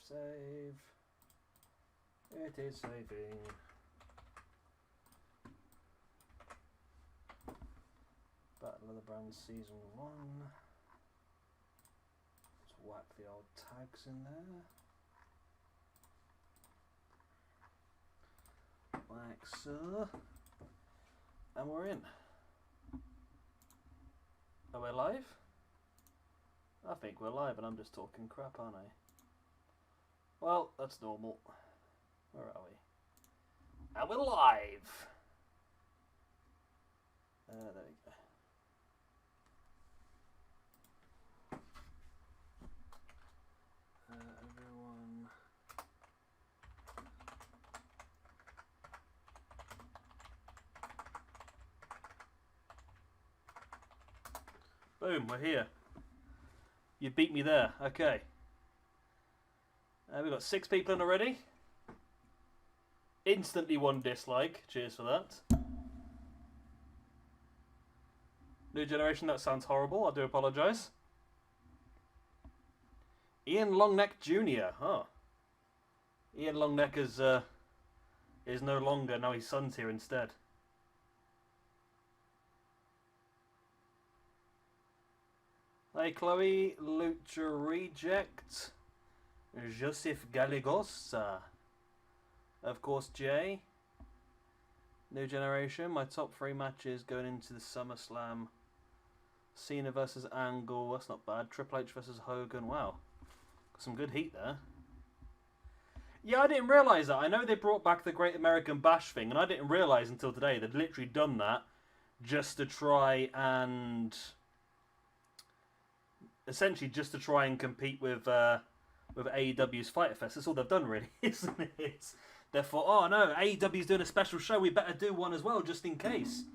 Save. It is saving. Battle of the Brands Season 1. Let's whack the old tags in there. Like so. And we're in. Are we live? I think we're live and I'm just talking crap, aren't I? Well, that's normal. Where are we? And we're live! There we go. Everyone... Boom, we're here. You beat me there. Okay. We've got 6 people in already. Instantly 1 dislike. Cheers for that. New generation, that sounds horrible. I do apologise. Ian Longneck Jr. Huh. Ian Longneck is no longer. Now his son's here instead. Hey Chloe, Lucha Reject, Joseph Gallegos, of course Jay, New Generation, my top 3 matches going into the SummerSlam, Cena versus Angle, that's not bad, Triple H versus Hogan, wow, got some good heat there. Yeah, I didn't realise that, I know they brought back the Great American Bash thing, and I didn't realise until today they'd literally done that just to try and... essentially just to try and compete with AEW's Fyter Fest. That's all they've done, really, isn't it? They thought, oh no, AEW's doing a special show, we better do one as well, just in case.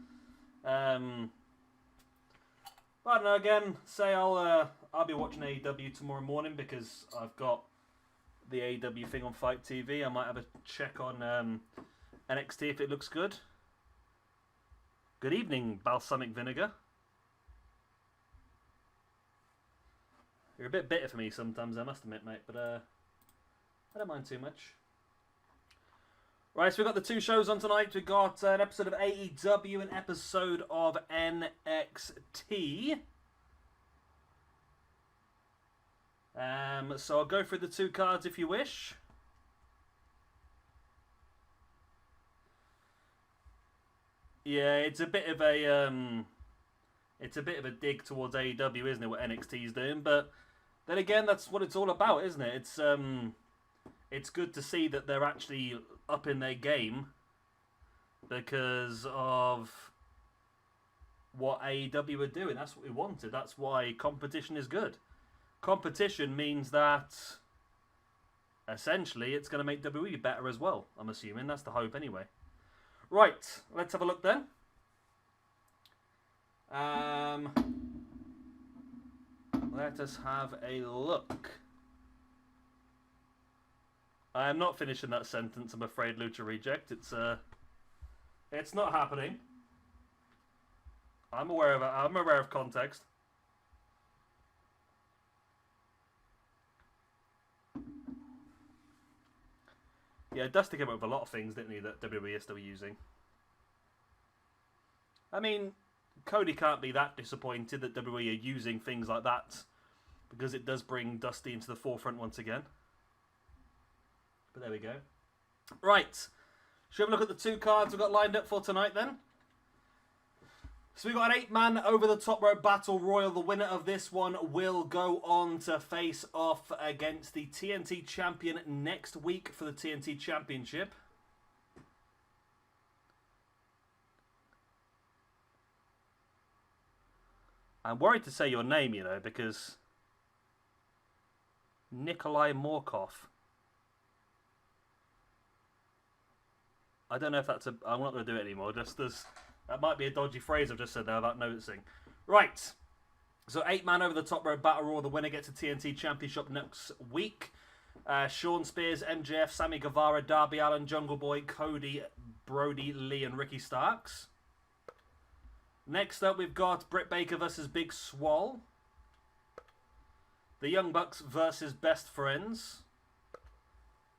I don't know, again, say I'll be watching AEW tomorrow morning because I've got the AEW thing on Fight TV. I might have a check on NXT if it looks good. Good evening, Balsamic Vinegar. You're a bit bitter for me sometimes, I must admit, mate, but I don't mind too much. Right, so we've got the 2 shows on tonight. We've got an episode of AEW, an episode of NXT. So I'll go through the 2 cards if you wish. Yeah, it's a bit of a dig towards AEW, isn't it, what NXT's doing? But then again, that's what it's all about, isn't it? It's good to see that they're actually up in their game because of what AEW are doing. That's what we wanted. That's why competition is good. Competition means that essentially it's going to make WWE better as well, I'm assuming. That's the hope anyway. Right, let's have a look then. Let us have a look. I am not finishing that sentence, I'm afraid, Lucha Reject. It's not happening. I'm aware of it. I'm aware of context. Yeah, Dusty came up with a lot of things, didn't he, that WWE is still using. I mean, Cody can't be that disappointed that WWE are using things like that because it does bring Dusty into the forefront once again. But there we go. Right. Should we have a look at the 2 cards we've got lined up for tonight then? So we've got an 8-man over-the-top rope battle royal. The winner of this one will go on to face off against the TNT champion next week for the TNT Championship. I'm worried to say your name, you know, because Nikolai Morkov. I don't know if that's a... I'm not going to do it anymore. Just that might be a dodgy phrase I've just said there without noticing. Right. So 8-man over the top rope battle royal. The winner gets a TNT Championship next week. Sean Spears, MJF, Sammy Guevara, Darby Allin, Jungle Boy, Cody, Brody, Lee, and Ricky Starks. Next up, we've got Britt Baker versus Big Swole. The Young Bucks versus Best Friends.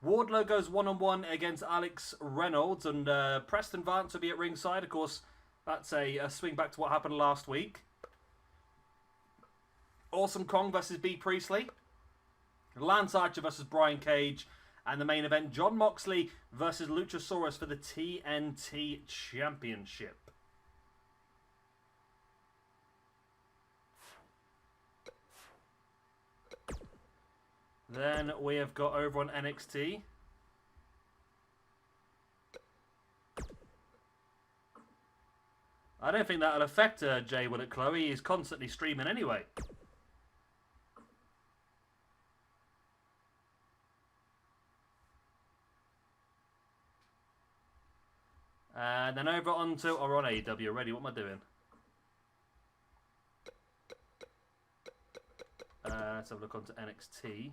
Wardlow goes one-on-one against Alex Reynolds, and Preston Vance will be at ringside. Of course, that's a swing back to what happened last week. Awesome Kong versus B. Priestley. Lance Archer versus Brian Cage. And the main event, Jon Moxley versus Luchasaurus for the TNT Championship. Then we have got over on NXT. I don't think that'll affect Jay, will it, Chloe? He's constantly streaming anyway. And then over onto, or on AEW already, what am I doing? Let's have a look onto NXT.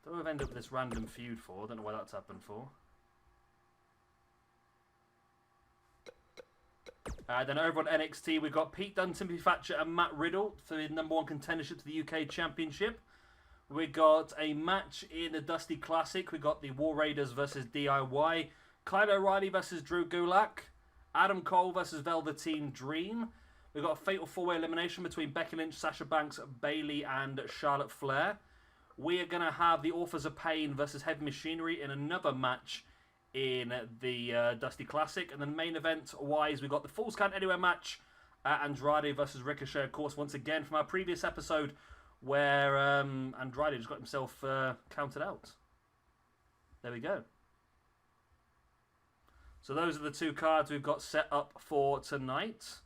Don't know if I've ended up with this random feud for. Don't know why that's happened for. Then over on NXT, we've got Pete Dunne, Timothy Thatcher, and Matt Riddle for the #1 contendership to the UK Championship. We got a match in the Dusty Classic. We got the War Raiders versus DIY. Kyle O'Reilly versus Drew Gulak. Adam Cole versus Velveteen Dream. We've got a fatal 4-way elimination between Becky Lynch, Sasha Banks, Bayley, and Charlotte Flair. We are going to have the Authors of Pain versus Heavy Machinery in another match in the Dusty Classic. And then main event-wise, we've got the Falls Count Anywhere match, Andrade versus Ricochet, of course, once again from our previous episode where Andrade just got himself counted out. There we go. So those are the two cards we've got set up for tonight.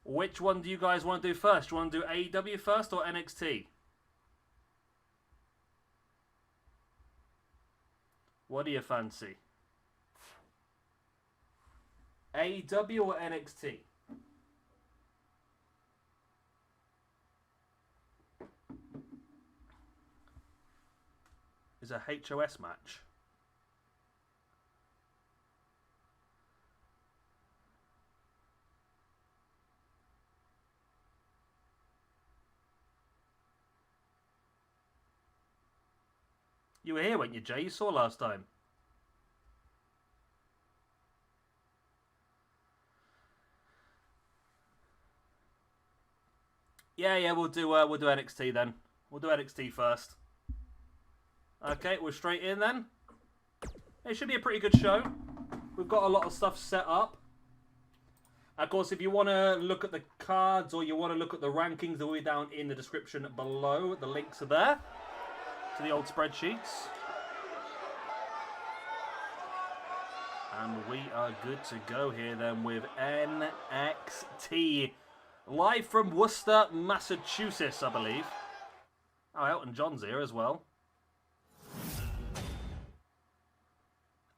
Which one do you guys want to do first? Do you want to do AEW first or NXT? What do you fancy? AEW or NXT? Is a HOS match. You were here, weren't you, Jay? You saw last time. Yeah, we'll do NXT then. We'll do NXT first. Okay, we're straight in then. It should be a pretty good show. We've got a lot of stuff set up. Of course, if you want to look at the cards or you want to look at the rankings, they'll be down in the description below. The links are there to the old spreadsheets. And we are good to go here then with NXT. Live from Worcester, Massachusetts, I believe. Oh, Elton John's here as well.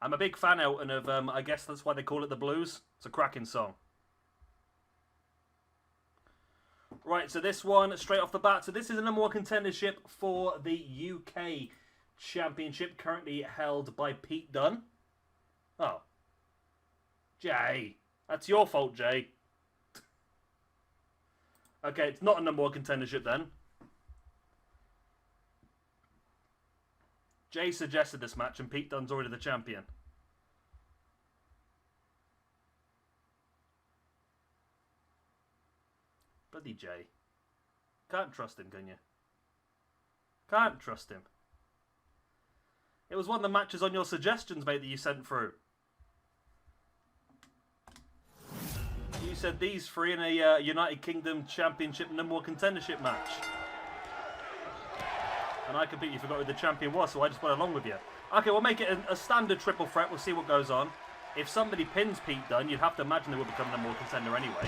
I'm a big fan, Elton, of, I guess that's why they call it the Blues. It's a cracking song. Right, so this one, straight off the bat. So this is the #1 contendership for the UK Championship, currently held by Pete Dunne. Oh. Jay. That's your fault, Jay. Okay, it's not a #1 contendership then. Jay suggested this match and Pete Dunne's already the champion. Bloody Jay. Can't trust him, can you? Can't trust him. It was one of the matches on your suggestions, mate, that you sent through. You said these three in a United Kingdom Championship #1 contendership match. And I completely forgot who the champion was, so I just went along with you. Okay, we'll make it a standard triple threat. We'll see what goes on. If somebody pins Pete Dunne, you'd have to imagine they will become #1 contender anyway.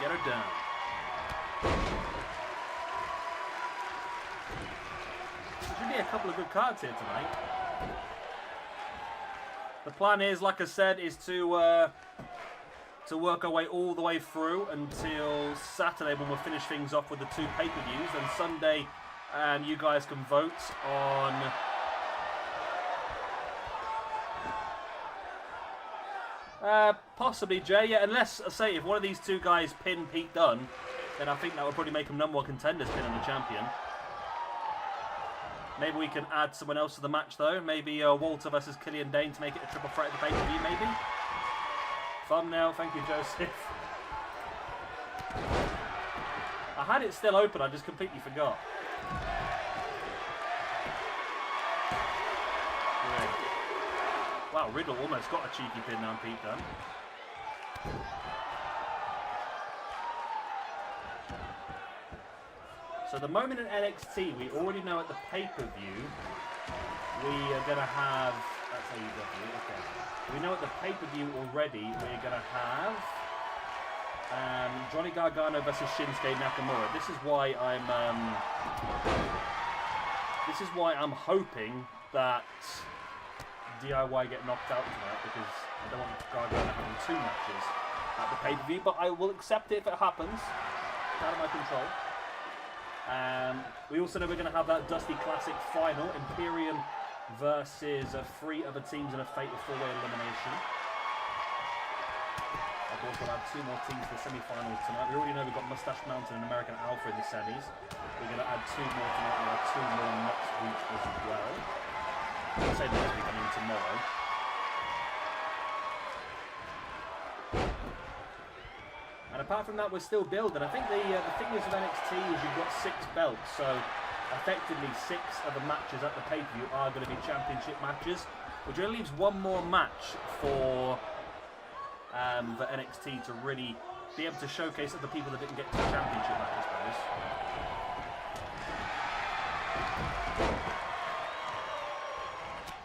Get her down. There should be a couple of good cards here tonight. The plan is, like I said, is to to work our way all the way through until Saturday when we'll finish things off with the 2 pay-per-views. And Sunday, you guys can vote on... possibly, Jay. Yeah, unless, I say, if one of these 2 guys pin Pete Dunne, then I think that would probably make him #1 contenders pin on the champion. Maybe we can add someone else to the match, though. Maybe Walter versus Killian Dane to make it a triple threat at the pay-per-view, maybe? Thumbnail, thank you, Joseph. I had it still open, I just completely forgot. Great. Wow, Riddle almost got a cheeky pin on Pete Dunne. So the moment in NXT, we already know at the pay-per-view, we are going to have... That's AEW, okay. We know at the pay-per-view already, we're going to have Johnny Gargano versus Shinsuke Nakamura. This is why I'm hoping that DIY get knocked out tonight, because I don't want Gargano having 2 matches at the pay-per-view, but I will accept it if it happens. It's out of my control. We also know we're going to have that Dusty Classic final, Imperium versus 3 other teams in a fatal 4-way elimination. Of course, we'll add 2 more teams to the semi-finals tonight. We already know we've got Mustache Mountain and American Alpha in the semis. We're going to add 2 more tonight and 2 more next week as well. I'll say next week, I mean tomorrow. And apart from that, we're still building. I think the thing is with NXT is you've got 6 belts, so effectively 6 of the matches at the pay-per-view are going to be championship matches, which only leaves 1 more match for NXT to really be able to showcase other people that didn't get to the championship match, I suppose.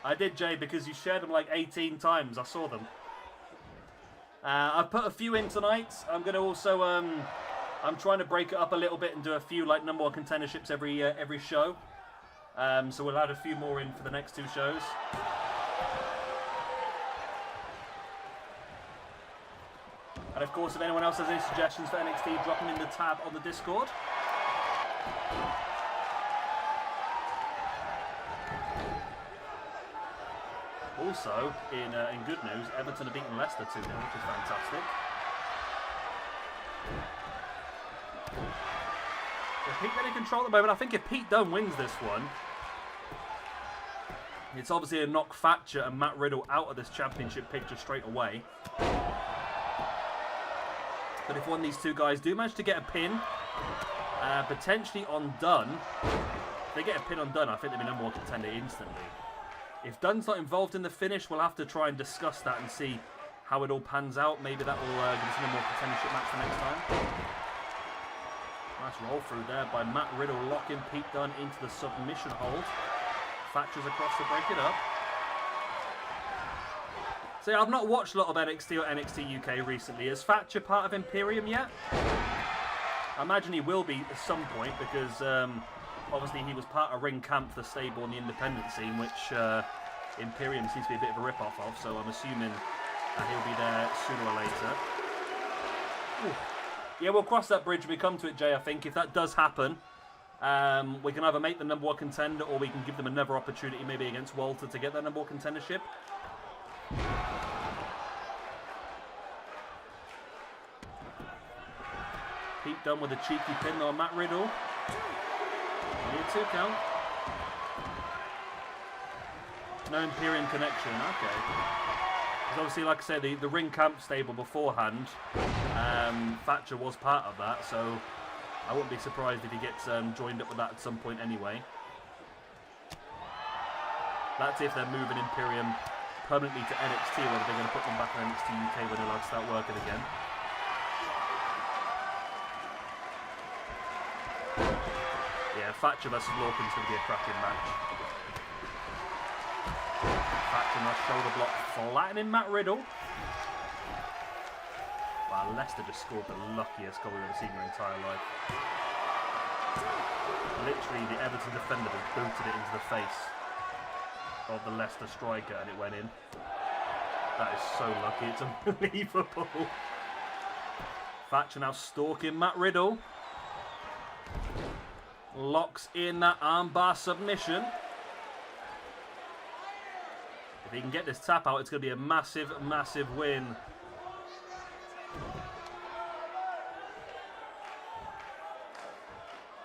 I did, Jay, because you shared them like 18 times. I saw them. I've put a few in tonight. I'm going to also, I'm trying to break it up a little bit and do a few like #1 contenderships every show. So we'll add a few more in for the next 2 shows. And of course, if anyone else has any suggestions for NXT, drop them in the tab on the Discord. Also, in good news, Everton have beaten Leicester 2-0, which is fantastic. So Pete Dunne in control at the moment. I think if Pete Dunne wins this one, it's obviously a knock Thatcher and Matt Riddle out of this championship picture straight away. But if one of these 2 guys do manage to get a pin, potentially on Dunne, if they get a pin on Dunne, I think they'll be #1 contender instantly. If Dunne's not involved in the finish, we'll have to try and discuss that and see how it all pans out. Maybe that will give us a #1 contendership match for next time. Nice roll through there by Matt Riddle, locking Pete Dunne into the submission hold. Thatcher's across to break it up. So I've not watched a lot of NXT or NXT UK recently. Is Thatcher part of Imperium yet? I imagine he will be at some point because... obviously, he was part of Ring Camp, the stable and the independent scene, which Imperium seems to be a bit of a rip-off of, so I'm assuming he'll be there sooner or later. Ooh. Yeah, we'll cross that bridge when we come to it, Jay, I think. If that does happen, we can either make them #1 contender or we can give them another opportunity, maybe against Walter, to get that #1 contendership. Pete Dunne with a cheeky pin on Matt Riddle. Only a 2 count. No Imperium connection, okay. Because obviously, like I said, the Ring Camp stable beforehand, Thatcher was part of that, so I wouldn't be surprised if he gets joined up with that at some point anyway. That's if they're moving Imperium permanently to NXT, whether they're going to put them back in NXT UK when they're allowed to start working again. Yeah, Thatcher versus Lawkins is going to be a cracking match. Thatcher, nice shoulder block, flattening Matt Riddle. Wow, Leicester just scored the luckiest goal we've ever seen in their entire life. Literally, the Everton defender just booted it into the face of the Leicester striker and it went in. That is so lucky, it's unbelievable. Thatcher now stalking Matt Riddle. Locks in that armbar submission. If he can get this tap out, it's going to be a massive, massive win.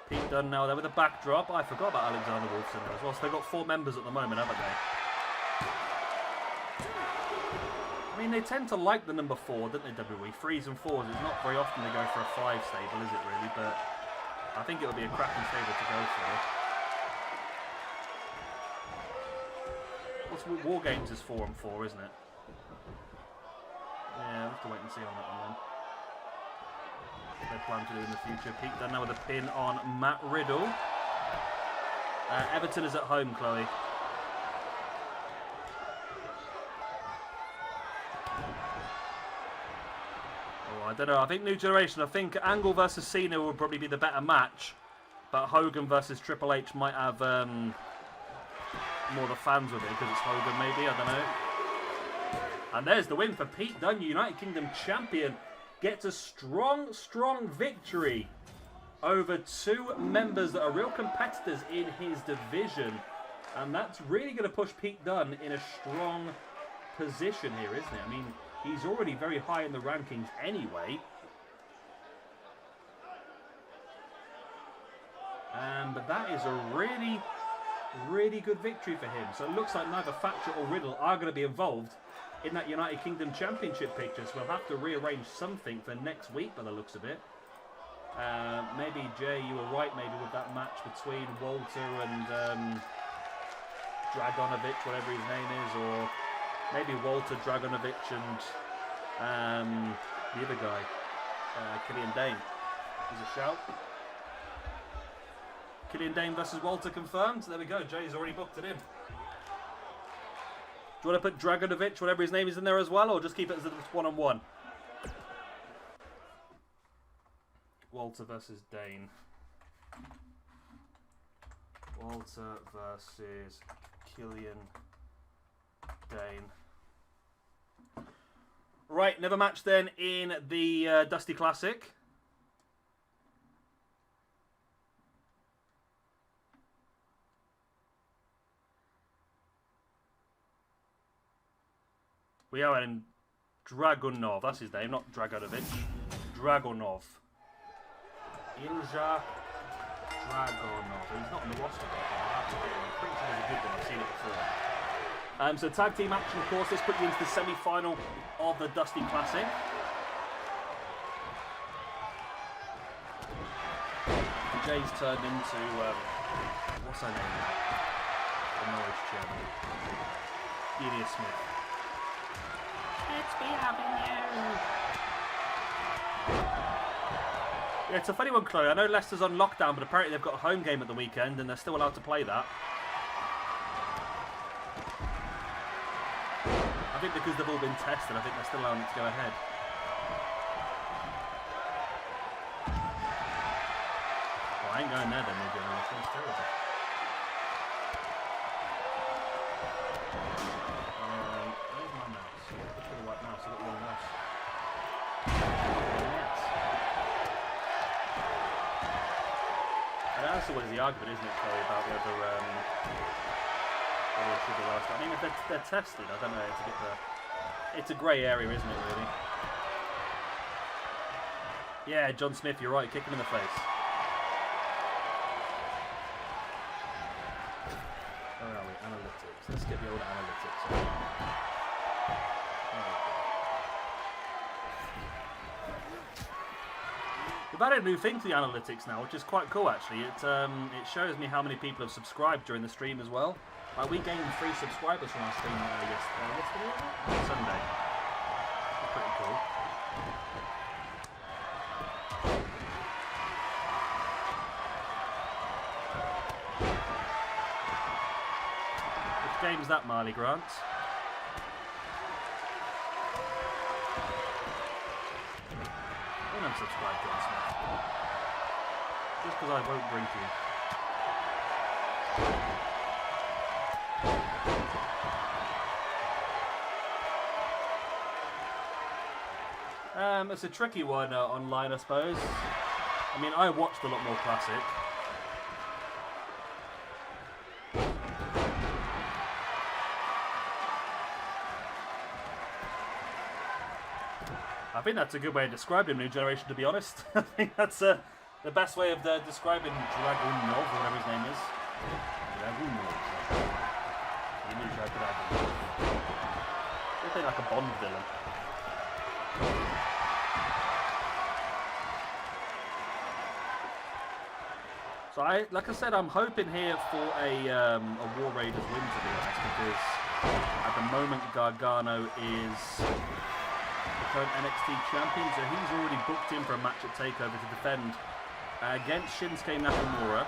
Pete Dunne now there with a backdrop. I forgot about Alexander Wolfson there as well. So they've got 4 members at the moment, haven't they? I mean, they tend to like the number 4, don't they, WWE? 3s and 4s. It's not very often they go for a 5 stable, is it really? But I think it'll be a cracking stable to go for. What's War Games is 4 and 4, isn't it? Yeah, we'll have to wait and see on that one then. What they plan to do in the future. Pete Dunne now with a pin on Matt Riddle. Everton is at home, Chloe. I don't know. I think New Generation. I think Angle versus Cena will probably be the better match, but Hogan versus Triple H might have more of the fans with it because it's Hogan. Maybe, I don't know. And there's the win for Pete Dunne, United Kingdom champion. Gets a strong, strong victory over 2 members that are real competitors in his division, and that's really going to push Pete Dunne in a strong position here, isn't it? I mean, he's already very high in the rankings anyway. But that is a really, really good victory for him. So it looks like neither Thatcher or Riddle are going to be involved in that United Kingdom Championship picture. So we'll have to rearrange something for next week by the looks of it. Maybe, Jay, you were right maybe with that match between Walter and Dragonovich, whatever his name is, or maybe Walter, Dragonovich, and the other guy, Killian Dane. There's a shout. Killian Dane versus Walter confirmed. There we go. Jay's already booked it in. Do you want to put Dragonovich, whatever his name is, in there as well, or just keep it as a one-on-one? Walter versus Dane. Walter versus Killian Dane. Right, another match then in the Dusty Classic. We are in Dragunov. That's his name, not Dragonovich. Dragunov. Ilja Dragunov. He's not on the roster, but I'll have to get him. I'm pretty sure he's a good one. I've seen it before. So tag team action, of course. This puts you into the semi-final of the Dusty Classic. Jay's turned into what's her name? The Norwich chairman. Delia Smith. Let's be having you. Yeah, it's a funny one, Chloe. I know Leicester's on lockdown, but apparently they've got a home game at the weekend, and they're still allowed to play that. I think because they've all been tested, I think they're still allowing it to go ahead. Well, I ain't going there then, maybe. It sounds terrible. Where's my mouse? Look for the white mouse. I've got the wrong mouse. Yes. And that's always the argument, isn't it, Chloe, about whether they should be last. I mean, if they're tested, I don't know. It's a bit it's a grey area, isn't it, really? Yeah, John Smith, you're right. Kick him in the face. Where are we? Analytics. Let's get the old analytics. There we go. We've added a new thing to the analytics now, which is quite cool, actually. It shows me how many people have subscribed during the stream as well. We gained 3 subscribers from our stream yesterday, Sunday. That's pretty cool. Which game's that, Marley Grant? Don't unsubscribe, John Smith. Just because I won't drink you. It's a tricky one online, I suppose. I mean, I watched a lot more Classic. I think that's a good way of describing New Generation, to be honest. I think that's the best way of describing Dragunov, or whatever his name is. Dragunov. They play like a Bond villain. So like I said, I'm hoping here for a War Raiders win, to be honest, because at the moment Gargano is the current NXT champion, so he's already booked in for a match at TakeOver to defend against Shinsuke Nakamura.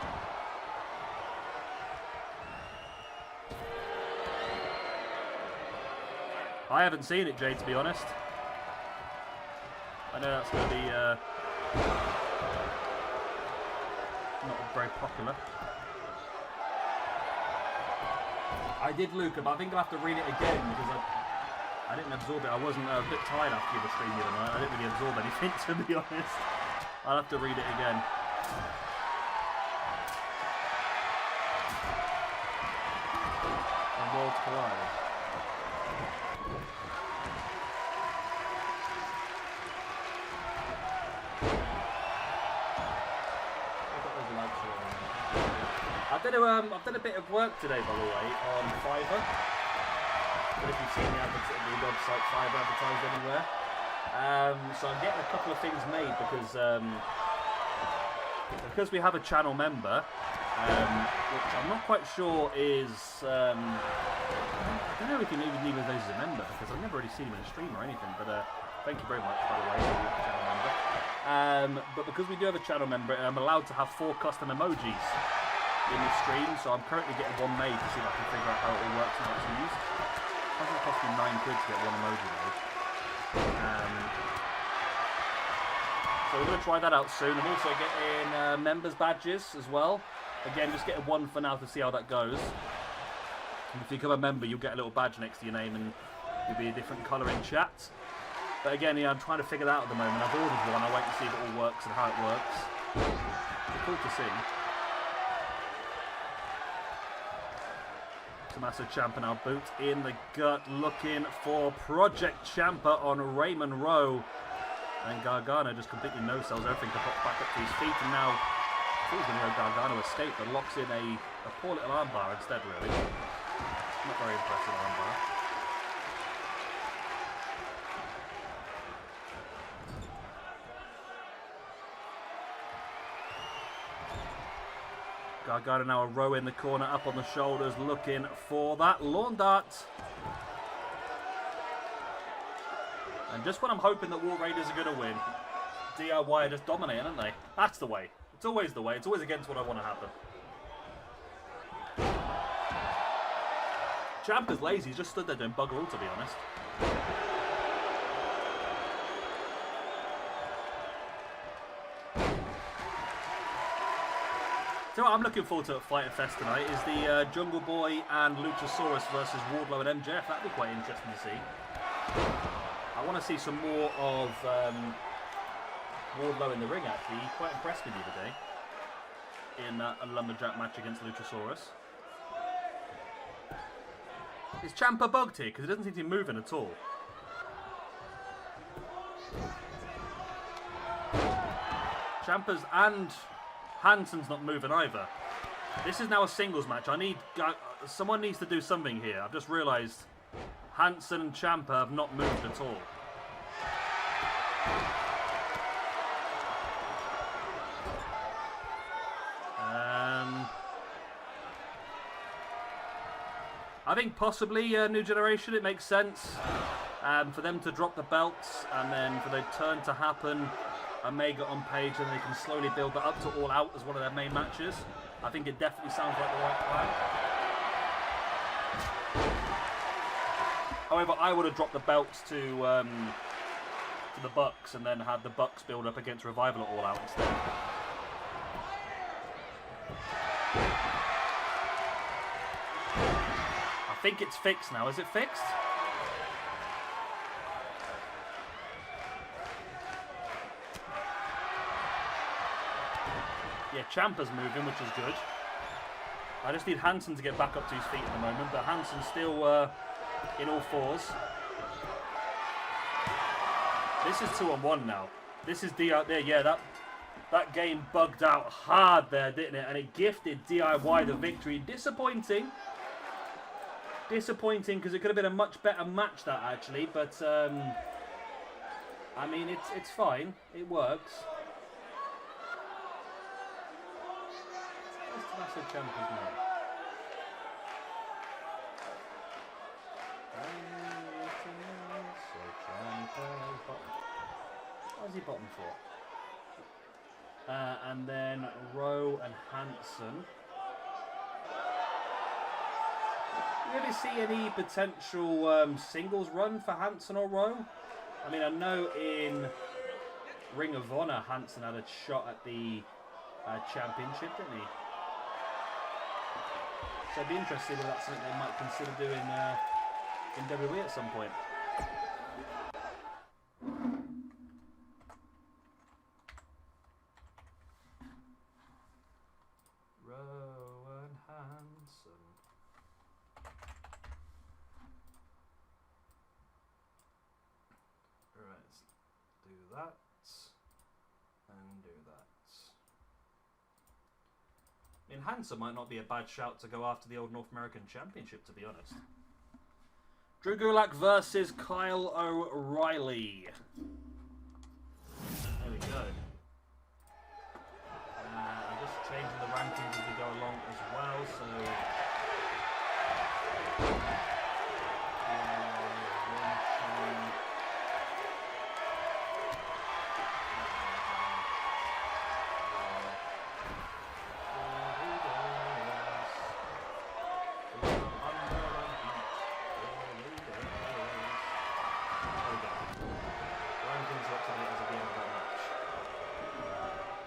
I haven't seen it, Jay, to be honest. I know that's going to be not very popular. I did, Luca, but I think I'll have to read it again because I didn't absorb it. I wasn't a bit tired after the stream the other night. I didn't really absorb anything, to be honest. I'll have to read it again. And Worlds Collide. I've done a bit of work today, by the way, on Fiverr. I don't know if you've seen the website Fiverr advertised anywhere. So I'm getting a couple of things made because we have a channel member, which I'm not quite sure is. I don't know if you even need those as a member because I've never really seen him in a stream or anything. But thank you very much, by the way, for the channel member. But because we do have a channel member, I'm allowed to have 4 custom emojis in the stream, so I'm currently getting one made to see if I can figure out how it all works and how it's used. It doesn't cost me £9 to get one emoji made. So we're going to try that out soon. I'm also getting members badges as well. Again, just getting one for now to see how that goes. And if you become a member, you'll get a little badge next to your name and you'll be a different colour in chat. But again, yeah, I'm trying to figure that out at the moment. I've ordered one. I'll wait to see if it all works and how it works. It's cool to see. Tommaso Ciampa now boot in the gut, looking for Project Ciampa on Raymond Rowe. And Gargano just completely no-sells everything to pop back up to his feet. And now, I thought he was going to go Gargano escape, but locks in a poor little armbar instead, really. Not very impressive armbar. Gargano now a row in the corner, up on the shoulders, looking for that lawn dart. And just when I'm hoping that War Raiders are going to win, DIY are just dominating, aren't they? That's the way. It's always the way. It's always against what I want to happen. Ciampa's lazy. He's just stood there doing bugger all, to be honest. So what I'm looking forward to at Fighter Fest tonight is the Jungle Boy and Luchasaurus versus Wardlow and MJF. That'd be quite interesting to see. I want to see some more of Wardlow in the ring, actually. He quite impressed me the other day in a lumberjack match against Luchasaurus. Is Ciampa bugged here? Because it doesn't seem to be moving at all. Ciampa's and Hansen's not moving either. This is now a singles match. Someone needs to do something here. I've just realised Hansen and Ciampa have not moved at all. I think possibly New Generation, it makes sense for them to drop the belts and then for the turn to happen. Omega on Page, and they can slowly build that up to All Out as one of their main matches. I think it definitely sounds like the right plan. However, I would have dropped the belts to the Bucks and then had the Bucks build up against Revival at All Out instead. I think it's fixed now. Is it fixed? Yeah, Ciampa's moving, which is good. I just need Hansen to get back up to his feet at the moment, but Hansen's still in all fours. This is 2-on-1 now. This is D out there. Yeah, that game bugged out hard there, didn't it? And it gifted DIY the victory. Disappointing. Disappointing because it could have been a much better match, that actually. But I mean, it's fine. It works. Where's Tommaso Ciampa's name? What is he bottom for? And then Rowe and Hansen. Do you ever see any potential singles run for Hansen or Rowe? I mean, I know in Ring of Honor, Hansen had a shot at the championship, didn't he? So I'd be interested if that's something they might consider doing in WWE at some point. Rowan Hansen. Right, let's do that and do that. I mean, Hansen might not be a bad shout to go after the old North American Championship, to be honest. Drew Gulak versus Kyle O'Reilly. There we go. I'm just changing the rankings as we go along as well, so...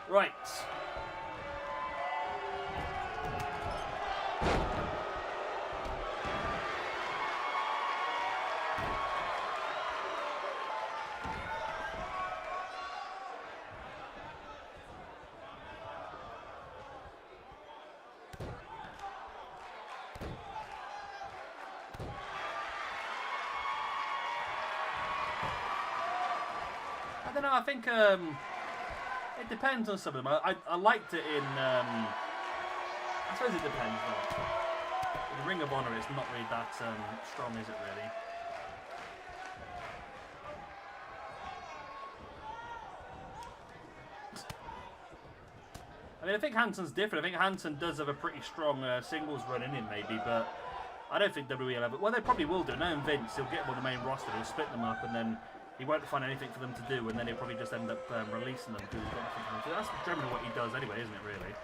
Right. I don't know, I think it depends on some of them. I liked it in I suppose it depends though. The Ring of Honor is not really that strong, is it really? I mean, I think Hansen's different. I think Hansen does have a pretty strong singles run in him maybe, but I don't think WWE will have it. Well, they probably will do. Knowing Vince, he'll get them on the main roster, he'll split them up, and then he won't find anything for them to do, and then he'll probably just end up releasing them because he's got nothing for them to do. That's generally what he does anyway, isn't it, really?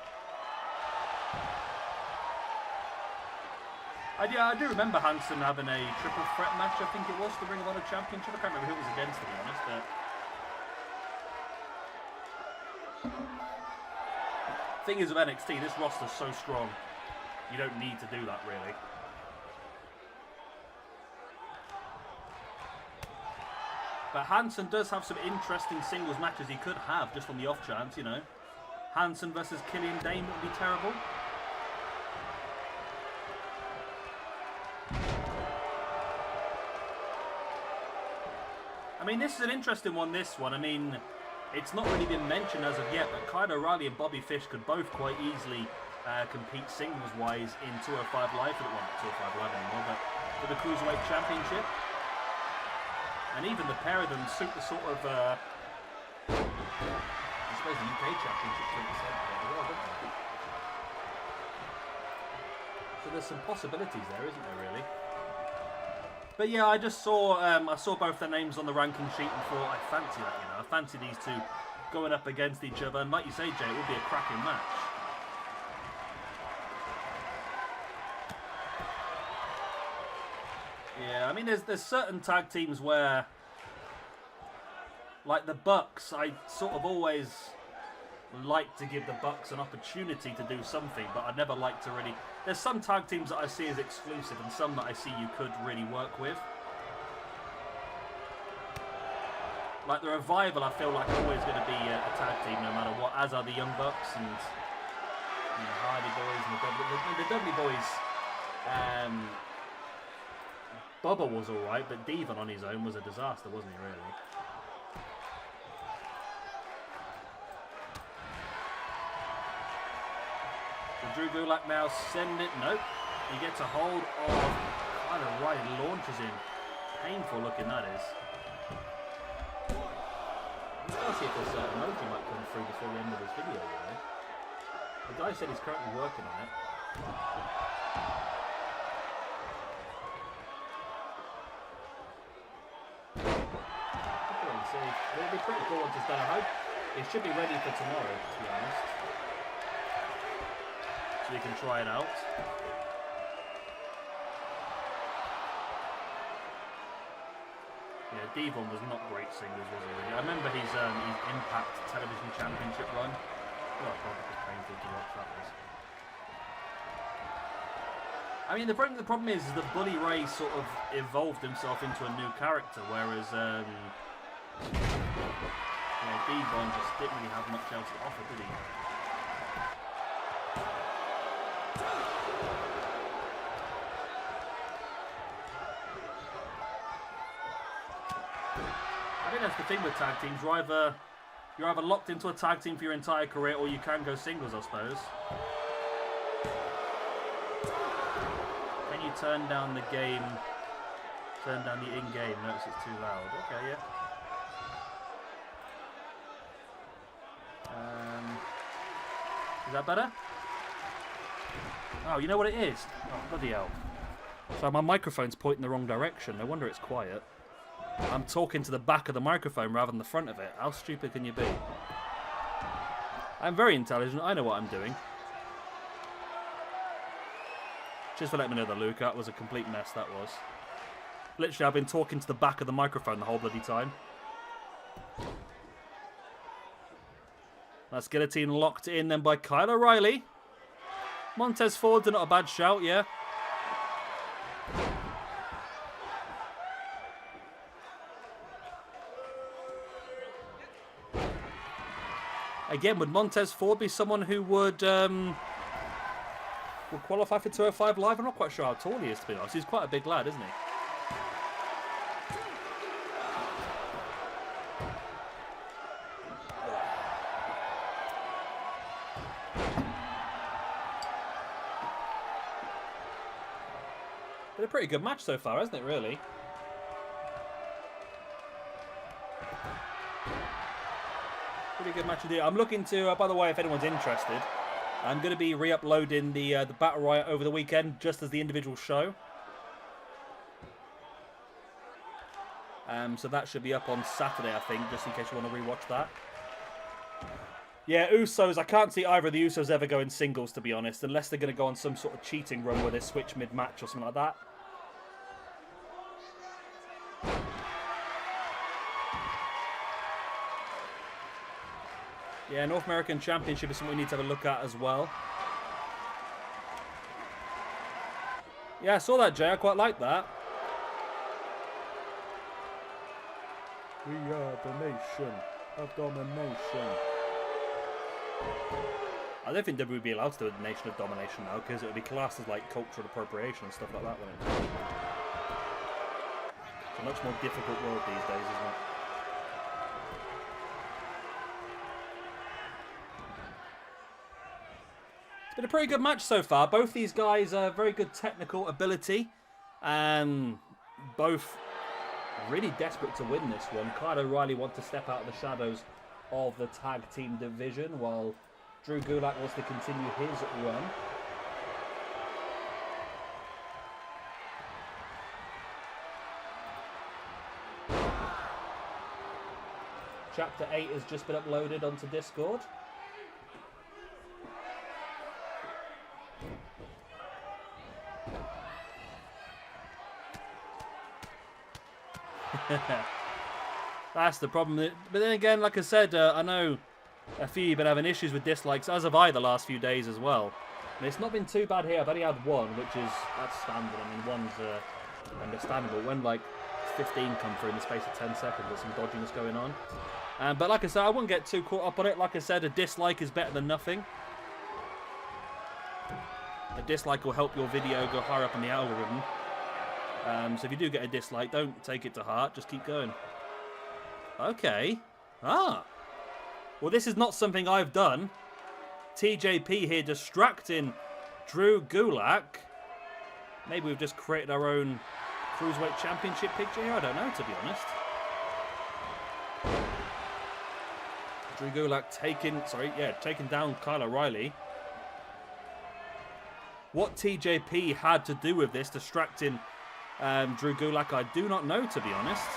I do remember Hansen having a triple threat match, I think it was, the Ring of Honor Championship. I can't remember who it was against, to be honest, but... thing is with NXT, this roster's so strong, you don't need to do that, really. But Hansen does have some interesting singles matches he could have, just on the off chance, you know. Hansen versus Killian Dane would be terrible. I mean, this is an interesting one, this one. I mean, it's not really been mentioned as of yet, but Kyle O'Reilly and Bobby Fish could both quite easily compete singles-wise in 205 Live, well, not 205 Live anymore, but for the Cruiserweight Championship. And even the pair of them suit the sort of, I suppose, the UK Championship to an extent as well, don't they? So there's some possibilities there, isn't there, really? But yeah, I just saw, I saw both their names on the ranking sheet and thought, I fancy that, you know. I fancy these two going up against each other. And like you say, Jay, it would be a cracking match. Yeah, I mean, there's certain tag teams where, like the Bucks, I sort of always like to give the Bucks an opportunity to do something, but I never like to really... There's some tag teams that I see as exclusive and some that I see you could really work with. Like the Revival, I feel like are always going to be a tag team no matter what, as are the Young Bucks, and the Hardy Boys and the Dudley Boys. Bubba was alright, but Devon on his own was a disaster, wasn't he, really? So Drew Gulak now send it. Nope. He gets a hold of kind of right, launches in. Painful looking, that is. Let's see if this emoji might come through before the end of this video, you know. The guy said he's currently working on it. See. It'll be pretty cool once it's done. I hope it should be ready for tomorrow, to be honest. So you can try it out. Yeah, Devon was not great singles, was he? Really? I remember his Impact Television Championship run. Oh, God, it was painful to watch that was. I mean, the problem is that Bully Ray sort of evolved himself into a new character, whereas yeah, Devon just didn't really have much else to offer, did he? I think that's the thing with tag teams. You're either locked into a tag team for your entire career, or you can go singles, I suppose. Can you turn down the game? Turn down the in-game. Notice it's too loud. Okay, yeah. Is that better? Oh, you know what it is? Oh, bloody hell. So my microphone's pointing the wrong direction. No wonder it's quiet. I'm talking to the back of the microphone rather than the front of it. How stupid can you be? I'm very intelligent. I know what I'm doing. Just for letting me know that, Luke, that was a complete mess, that was. Literally, I've been talking to the back of the microphone the whole bloody time. That's guillotine locked in then by Kyle O'Reilly. Montez Ford's not a bad shout, yeah. Again, would Montez Ford be someone who would qualify for 205 Live? I'm not quite sure how tall he is, to be honest. He's quite a big lad, isn't he? Been a pretty good match so far, hasn't it, really? Pretty good match indeed. I'm looking to, by the way, if anyone's interested, I'm going to be re-uploading the Battle Riot over the weekend, just as the individual show. So that should be up on Saturday, I think, just in case you want to re-watch that. Yeah, Usos, I can't see either of the Usos ever going singles, to be honest, unless they're going to go on some sort of cheating run where they switch mid-match or something like that. Yeah, North American Championship is something we need to have a look at as well. Yeah, I saw that, Jay. I quite like that. We are the nation of domination. I don't think WWE would be allowed to do a nation of domination now, because it would be classed as like cultural appropriation and stuff like that, wouldn't it? It's a much more difficult world these days, isn't it? It's been a pretty good match so far. Both these guys are very good technical ability. Both really desperate to win this one. Kyle O'Reilly wants to step out of the shadows of the tag team division, while Drew Gulak wants to continue his run. Chapter 8 has just been uploaded onto Discord. That's the problem. But then again, like I said, I know a few of you have been having issues with dislikes, as have I the last few days as well. And it's not been too bad here. I've only had one, that's standard. I mean, one's understandable. When like 15 come through in the space of 10 seconds, there's some dodginess going on. But like I said, I wouldn't get too caught up on it. Like I said, a dislike is better than nothing. A dislike will help your video go higher up in the algorithm. So if you do get a dislike, don't take it to heart. Just keep going. Okay. Ah. Well, this is not something I've done. TJP here distracting Drew Gulak. Maybe we've just created our own Cruiserweight Championship picture here. I don't know, to be honest. Drew Gulak taking down Kyle O'Reilly. What TJP had to do with this distracting Drew Gulak, I do not know, to be honest.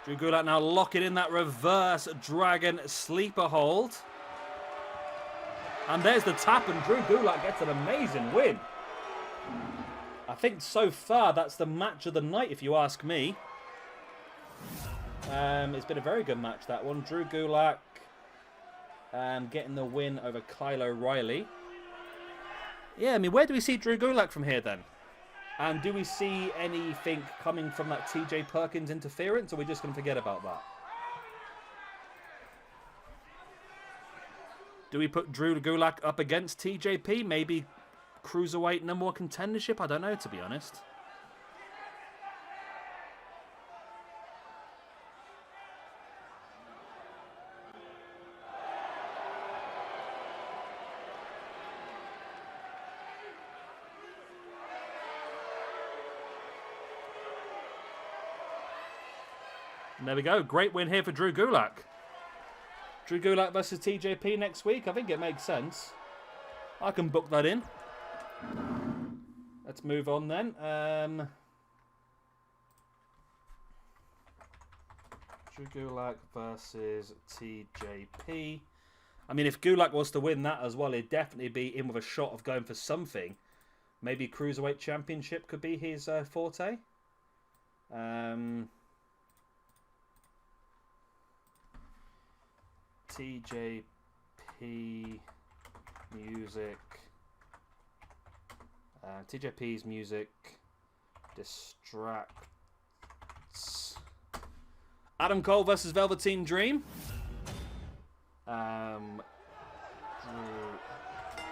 Drew Gulak now locking in that reverse dragon sleeper hold. And there's the tap, and Drew Gulak gets an amazing win. I think so far that's the match of the night, if you ask me. It's been a very good match, that one. Drew Gulak getting the win over Kyle O'Reilly. Yeah, I mean, where do we see Drew Gulak from here then? And do we see anything coming from that TJ Perkins interference, or are we just going to forget about that? Do we put Drew Gulak up against TJP? Maybe Cruiserweight number one contendership? I don't know, to be honest. And there we go. Great win here for Drew Gulak. Drew Gulak versus TJP next week. I think it makes sense. I can book that in. Let's move on then. Drew Gulak versus TJP. I mean, if Gulak was to win that as well, he'd definitely be in with a shot of going for something. Maybe Cruiserweight Championship could be his forte. TJP music. TJP's music distracts. Adam Cole versus Velveteen Dream. Drew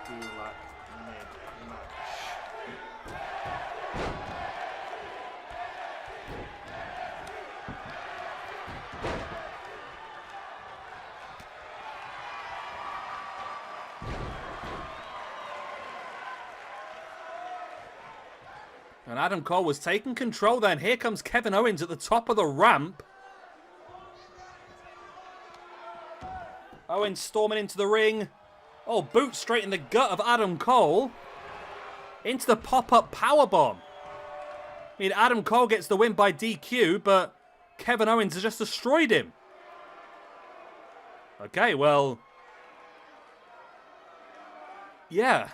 Gulak mid-match. And Adam Cole was taking control then. Here comes Kevin Owens at the top of the ramp. Owens storming into the ring. Oh, boot straight in the gut of Adam Cole. Into the pop-up powerbomb. I mean, Adam Cole gets the win by DQ, but Kevin Owens has just destroyed him. Okay, well... yeah.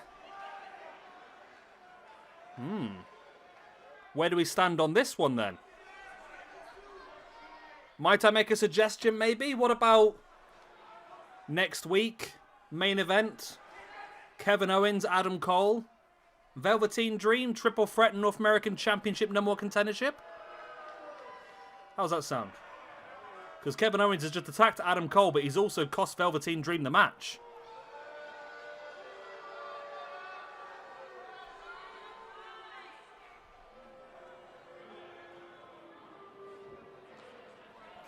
Where do we stand on this one then? Might I make a suggestion maybe? What about next week? Main event. Kevin Owens, Adam Cole. Velveteen Dream, Triple Threat North American Championship number one contendership. How's that sound? Because Kevin Owens has just attacked Adam Cole, but he's also cost Velveteen Dream the match.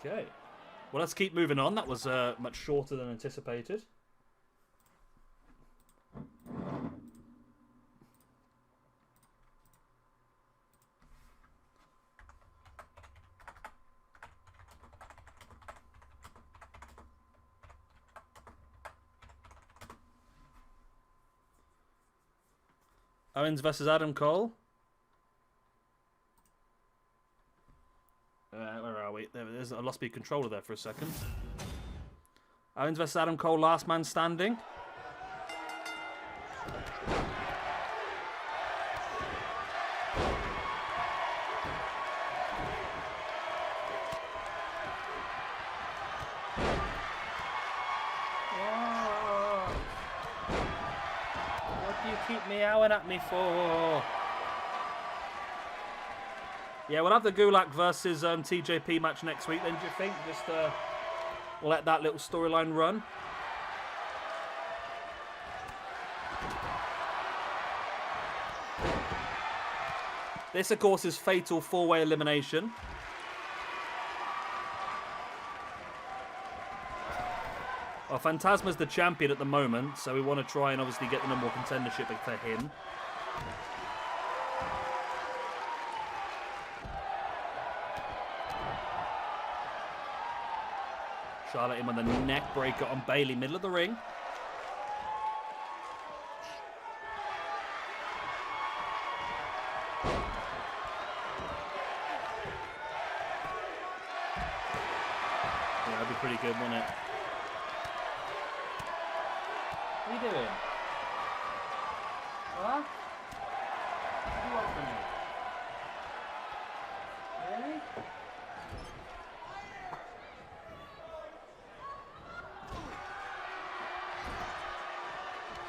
Okay. Well, let's keep moving on. That was much shorter than anticipated. Owens versus Adam Cole. Where are we? There it is. I lost my controller there for a second. Owens versus Adam Cole, last man standing. What do you keep meowing at me for? Yeah, we'll have the Gulak versus TJP match next week then, do you think? Just let that little storyline run. This, of course, is Fatal 4-Way Elimination. Well, Phantasma's the champion at the moment, so we want to try and obviously get the number one contendership for him. Charlotte in with a neck breaker on Bayley, middle of the ring. Yeah, that'd be pretty good, wouldn't it? What are you doing? Huh? What do you want from me? Really?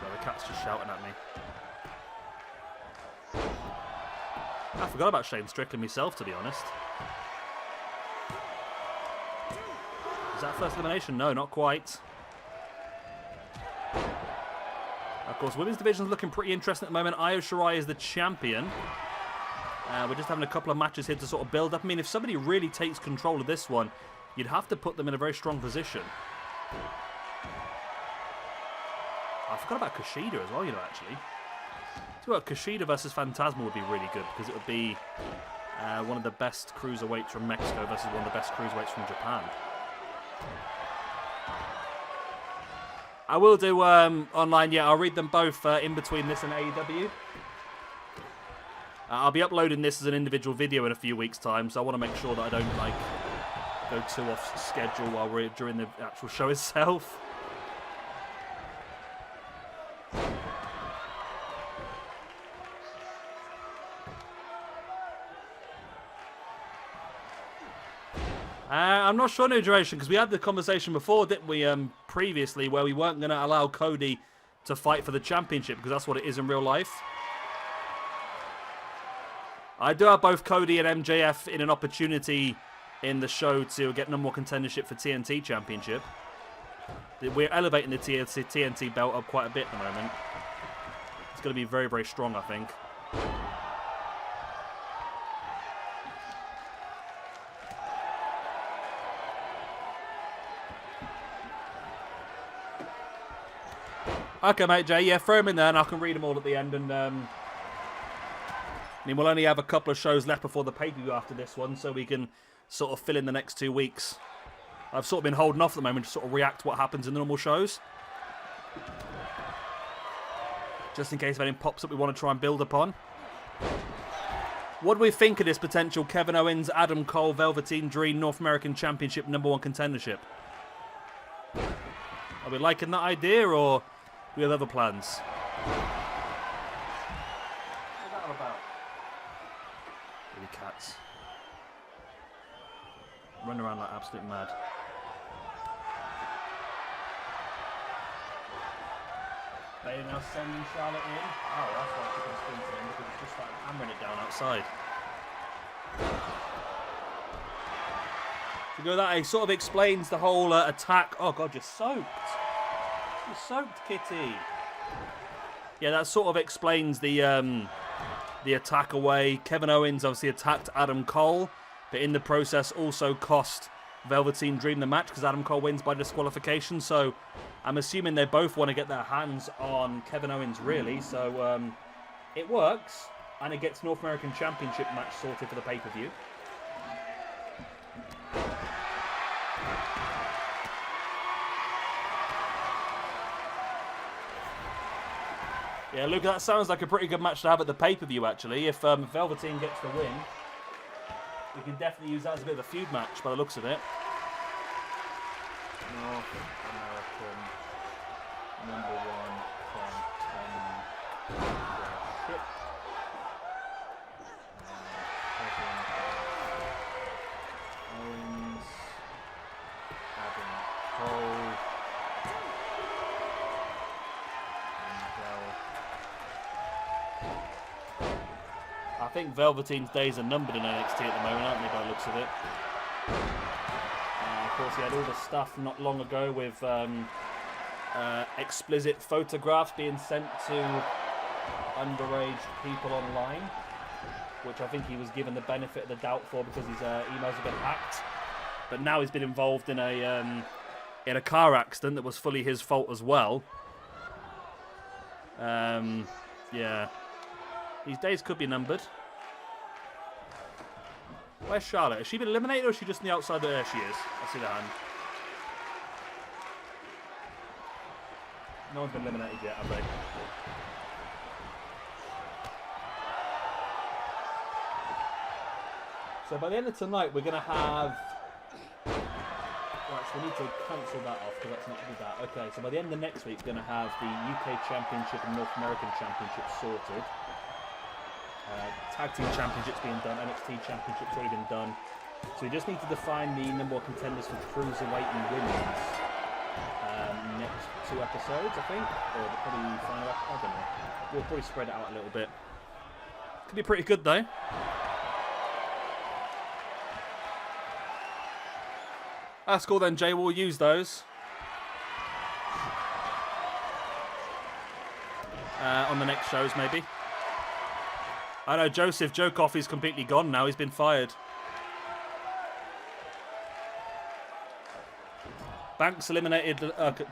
So the cat's just shouting at me. I forgot about Shane Strickland myself, to be honest. Is that first elimination? No, not quite. Of course, women's division is looking pretty interesting at the moment. Io Shirai is the champion. We're just having a couple of matches here to sort of build up. I mean, if somebody really takes control of this one, you'd have to put them in a very strong position. I forgot about Kushida as well, you know, actually. So Kushida versus Phantasma would be really good because it would be one of the best cruiserweights from Mexico versus one of the best cruiserweights from Japan. I will do online, yeah, I'll read them both in between this and AEW. I'll be uploading this as an individual video in a few weeks' time, so I want to make sure that I don't, like, go too off schedule while we're during the actual show itself. I'm not sure, New Generation, because we had the conversation before, didn't we, previously, where we weren't going to allow Cody to fight for the championship, because that's what it is in real life. I do have both Cody and MJF in an opportunity in the show to get number one contendership for TNT Championship. We're elevating the TNT belt up quite a bit at the moment. It's going to be very, very strong, I think. Okay, mate, Jay. Yeah, throw them in there and I can read them all at the end. And I mean, we'll only have a couple of shows left before the pay-per-view after this one, so we can sort of fill in the next 2 weeks. I've sort of been holding off at the moment to sort of react to what happens in the normal shows. Just in case if anything pops up we want to try and build upon. What do we think of this potential Kevin Owens, Adam Cole, Velveteen Dream, North American Championship number one contendership? Are we liking that idea, or do we have other plans? What's that all about? Really cats. Run around like absolute mad. They are now sending Charlotte in. Oh, that's why she can spin to him, because it's just like hammering it down outside. To go that, it sort of explains the whole attack. Oh god, you're soaked. You're soaked, Kitty. Yeah, that sort of explains the attack away. Kevin Owens obviously attacked Adam Cole, but in the process also cost Velveteen Dream the match because Adam Cole wins by disqualification. So I'm assuming they both want to get their hands on Kevin Owens, really. So it works, and it gets North American Championship match sorted for the pay-per-view. Yeah, Luke, that sounds like a pretty good match to have at the pay-per-view, actually. If Velveteen gets the win, we can definitely use that as a bit of a feud match by the looks of it. North American number one contendership. Owens, Adam Cole. I think Velveteen's days are numbered in NXT at the moment, aren't they, by the looks of it? Of course, he had all the stuff not long ago with explicit photographs being sent to underage people online, which I think he was given the benefit of the doubt for because his emails have been hacked. But now he's been involved in a car accident that was fully his fault as well. Yeah. These days could be numbered. Where's Charlotte? Has she been eliminated or is she just on the outside? There she is. I see the hand. No one's been eliminated yet, have they? So by the end of tonight, we're going to have... Right, so we need to cancel that off because that's not going to be that. Okay, so by the end of next week, we're going to have the UK Championship and North American Championship sorted. Tag Team Championship's being done, NXT Championship's already been done. So we just need to define the number of contenders for Cruiserweight and Women's next 2 episodes, I think. Or probably final episode, I don't know. We'll probably spread it out a little bit. Could be pretty good though. That's cool then, Jay. We'll use those. On the next shows, maybe. I know Joseph Joe Coffey's completely gone now. He's been fired. Banks eliminated...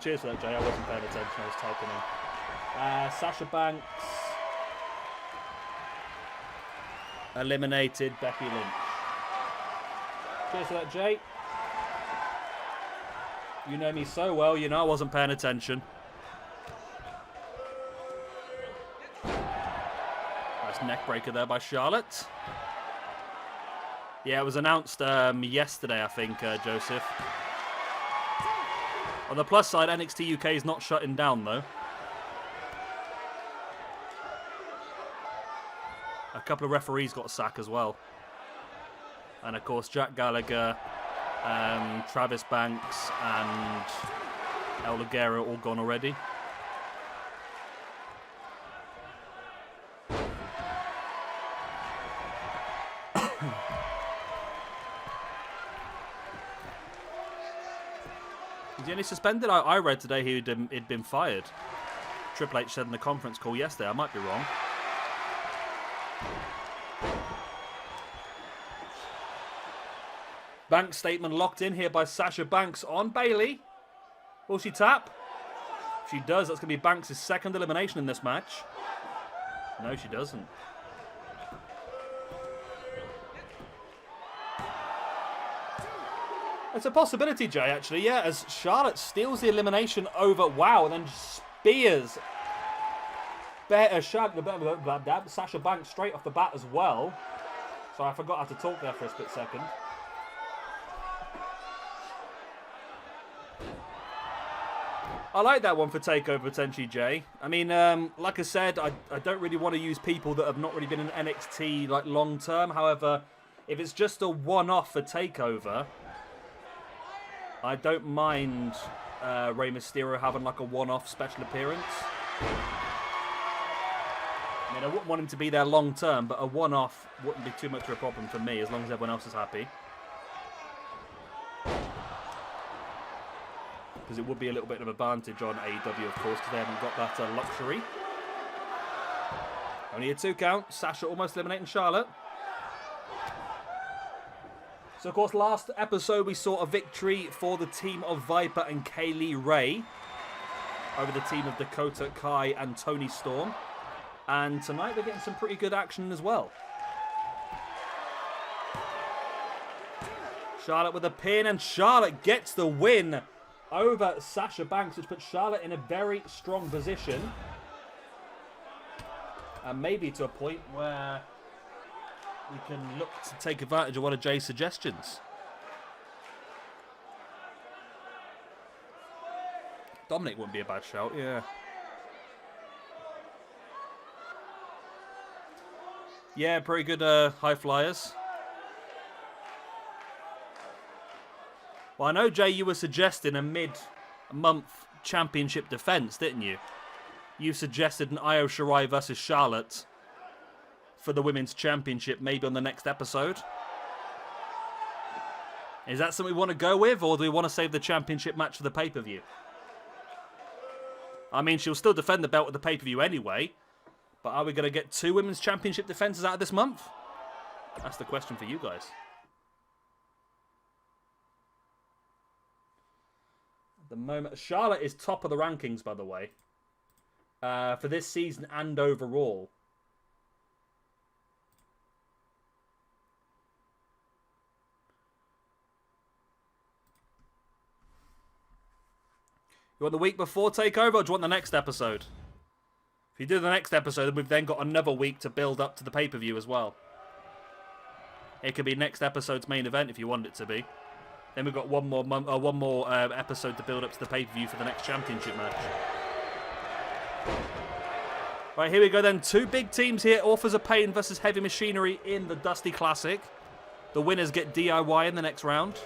cheers for that, Jay. I wasn't paying attention. I was typing in. Sasha Banks eliminated Becky Lynch. Cheers for that, Jay. You know me so well, you know I wasn't paying attention. Nice neck breaker there by Charlotte. Yeah, it was announced yesterday, I think, Joseph. On the plus side, NXT UK is not shutting down, though. A couple of referees got sacked as well. And, of course, Jack Gallagher... Travis Banks and El Ligero all gone already. Is he only suspended? I read today he'd been fired. Triple H said in the conference call yesterday. I might be wrong. Banks statement locked in here by Sasha Banks on Bayley. Will she tap? If she does, that's going to be Banks' second elimination in this match. No, she doesn't. It's a possibility, Jay, actually, yeah, as Charlotte steals the elimination over, wow, and then spears Sasha Banks straight off the bat as well. So I forgot how to talk there for a split second. I like that one for TakeOver potentially, Jay. I mean, like I said, I don't really want to use people that have not really been in NXT like long term. However, if it's just a one-off for TakeOver, I don't mind Rey Mysterio having like a one-off special appearance. I mean, I wouldn't want him to be there long term, but a one-off wouldn't be too much of a problem for me as long as everyone else is happy. Because it would be a little bit of advantage on AEW, of course, because they haven't got that luxury. Only a 2 count. Sasha almost eliminating Charlotte. So, of course, last episode we saw a victory for the team of Viper and Kaylee Ray over the team of Dakota Kai and Toni Storm. And tonight they're getting some pretty good action as well. Charlotte with a pin, and Charlotte gets the win over Sasha Banks, which puts Charlotte in a very strong position. And maybe to a point where we can look to take advantage of one of Jay's suggestions. Dominic wouldn't be a bad shout, yeah. Yeah, pretty good high flyers. Well, I know, Jay, you were suggesting a mid-month championship defense, didn't you? You suggested an Io Shirai versus Charlotte for the Women's Championship, maybe on the next episode. Is that something we want to go with, or do we want to save the championship match for the pay-per-view? I mean, she'll still defend the belt at the pay-per-view anyway, but are we going to get 2 Women's Championship defenses out of this month? That's the question for you guys. At the moment, Charlotte is top of the rankings, by the way, for this season and overall. You want the week before TakeOver, or do you want the next episode? If you do the next episode, we've then got another week to build up to the pay-per-view as well. It could be next episode's main event if you want it to be. Then we've got one more episode to build up to the pay-per-view for the next championship match. Right, here we go then. 2 big teams here. Authors of Pain versus Heavy Machinery in the Dusty Classic. The winners get DIY in the next round.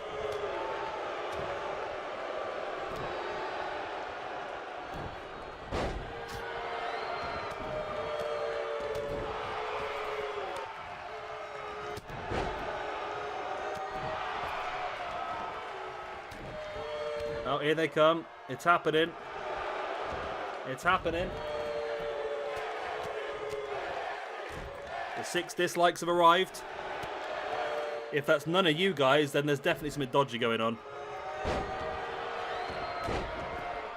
Oh, here they come. It's happening. It's happening. The 6 dislikes have arrived. If that's none of you guys, then there's definitely something dodgy going on.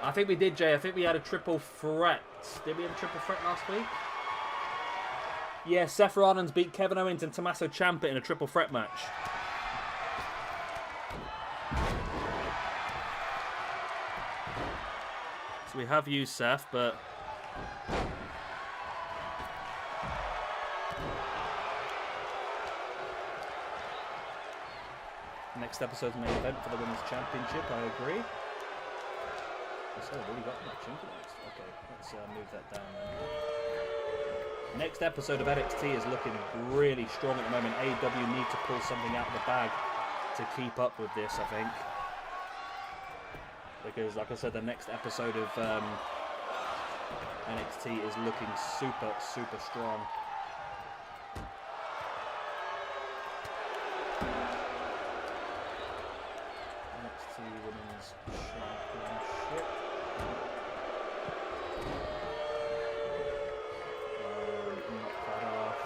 I think we did, Jay. I think we had a triple threat. Did we have a triple threat last week? Yeah, Seth Rollins beat Kevin Owens and Tommaso Ciampa in a triple threat match. So we have used Seth, but... Next episode's main event for the Women's Championship, I agree. So really got much into next. Okay, let's move that down then. Next episode of NXT is looking really strong at the moment. AEW need to pull something out of the bag to keep up with this, I think. Because, like I said, the next episode of NXT is looking super, super strong. NXT Women's Championship. Knock that off.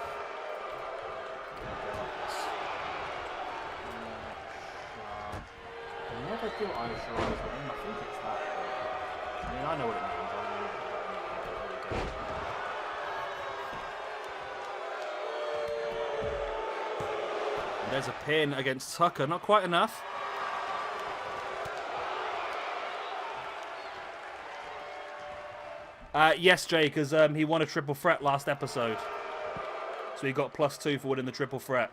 I never do Irish Rise, but I think it's that. I mean, I know what it means. And there's a pin against Tucker. Not quite enough. Yes, Jay, because he won a triple threat last episode. So he got +2 for winning the triple threat.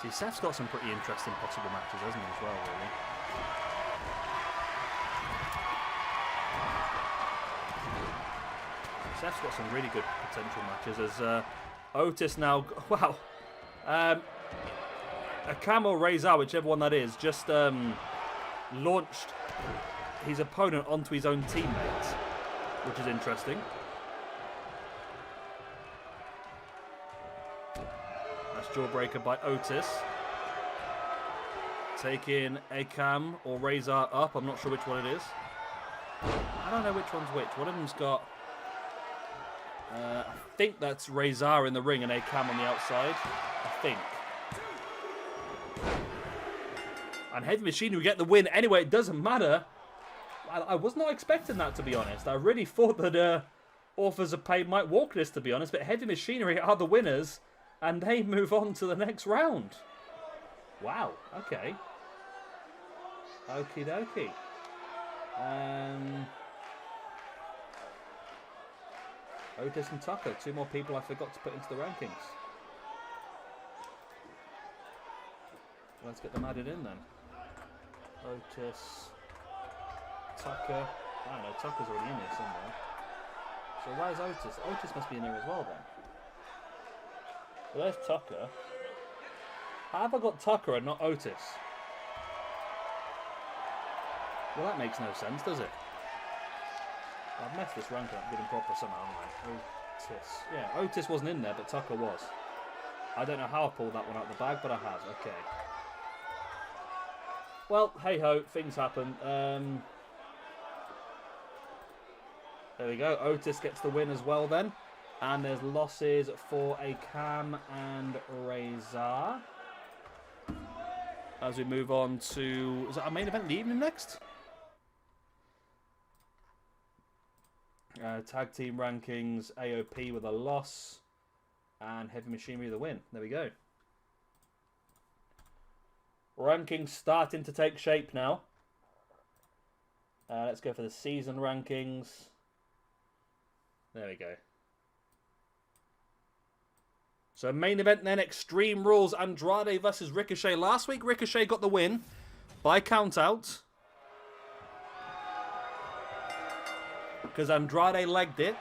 See, Seth's got some pretty interesting possible matches, hasn't he, as well, really? Seth's got some really good potential matches as Otis now... Wow. Akam or Razor, whichever one that is, just launched his opponent onto his own teammates, which is interesting. That's jawbreaker by Otis. Taking Akam or Razor up. I'm not sure which one it is. I don't know which one's which. One of them's got... I think that's Razor in the ring and Akam on the outside. I think. And Heavy Machinery get the win. Anyway, it doesn't matter. I was not expecting that, to be honest. I really thought that Authors of Pain might walk this, to be honest. But Heavy Machinery are the winners. And they move on to the next round. Wow. Okay. Okie dokie. Otis and Tucker, 2 more people I forgot to put into the rankings. Let's get them added in then. Otis, Tucker. I don't know, Tucker's already in here somewhere. So where's Otis? Otis must be in here as well then. Well, there's Tucker. How have I got Tucker and not Otis? Well, that makes no sense, does it? I've messed this rank up good and proper somehow, haven't I? Otis. Yeah, Otis wasn't in there, but Tucker was. I don't know how I pulled that one out of the bag, but I have. Okay. Well, hey-ho, things happen. There we go. Otis gets the win as well then. And there's losses for a Cam and Razor. As we move on to... Is that our main event in the evening next? Tag team rankings, AOP with a loss. And Heavy Machinery with a win. There we go. Rankings starting to take shape now. Let's go for the season rankings. There we go. So main event then, Extreme Rules, Andrade versus Ricochet. Last week, Ricochet got the win by count out. Because Andrade legged it.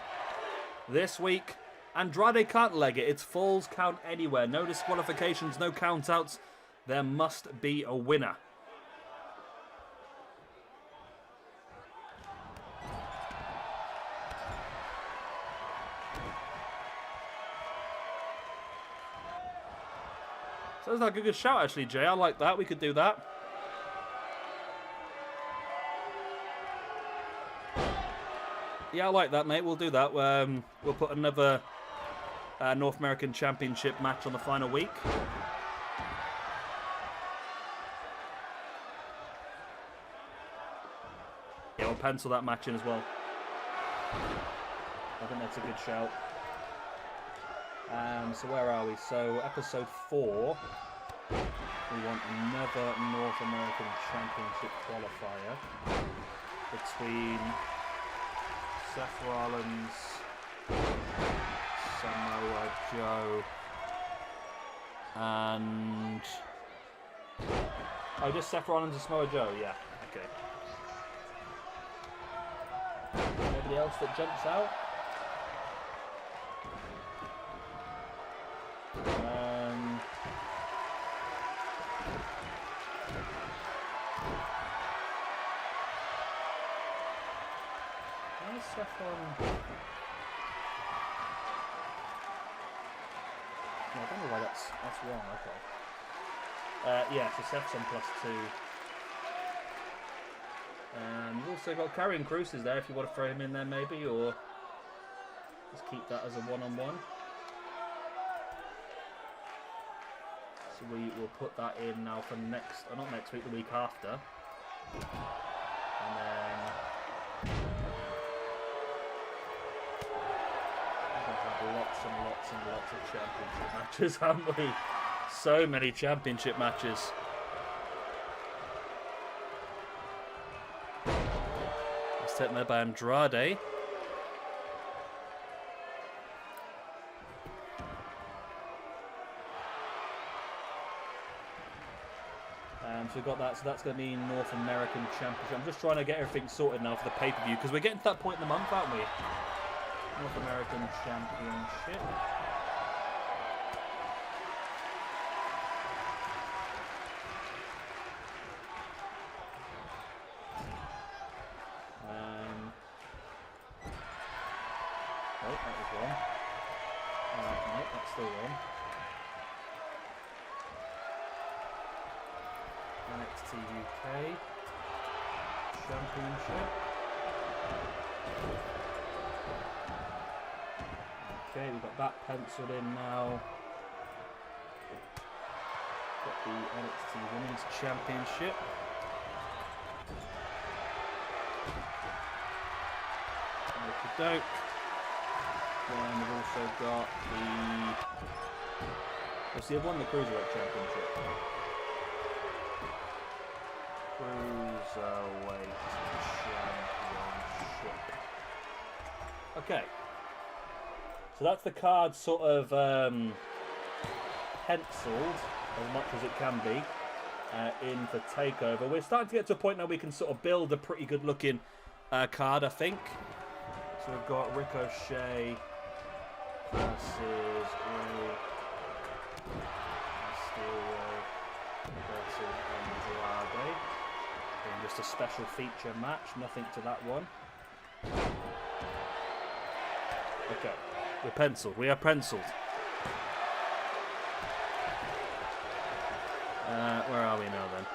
This week, Andrade can't leg it. It's falls count anywhere. No disqualifications, no count outs. There must be a winner. So that's like a good shout, actually, Jay. I like that. We could do that. Yeah, I like that, mate. We'll do that. We'll put another North American Championship match on the final week. Yeah, we'll pencil that match in as well. I think that's a good shout. So where are we? So episode 4, we want another North American Championship qualifier between Seth Rollins, Samoa Joe, and... Oh, just Seth Rollins and Samoa Joe, yeah, okay. Anybody else that jumps out? Seth on... No, I don't know why that's wrong, okay. Yeah, so Seth's on +2. We've also got Karrion Kroos is there if you want to throw him in there maybe, or just keep that as a one-on-one. So we will put that in now for next, or not next week, the week after. And then... lots and lots and lots of championship matches, haven't we? So many championship matches. It's taken there by Andrade. So we've got that, so that's going to mean North American Championship. I'm just trying to get everything sorted now for the pay-per-view, because we're getting to that point in the month, aren't we? North American Championship. Oh, that was wrong. No, that's still wrong. NXT UK Championship. Okay, we've got that penciled in now. Got the NXT Women's Championship. Okey-doke. Then we've also got the... What's the other one? The Cruiserweight Championship. Cruiserweight Championship. Okay. So that's the card sort of penciled, as much as it can be, in for TakeOver. We're starting to get to a point now we can sort of build a pretty good looking card, I think. So we've got Ricochet versus Ray Mysterio versus Andrade. And just a special feature match, nothing to that one. Okay, we're penciled. We are penciled. Where are we now then?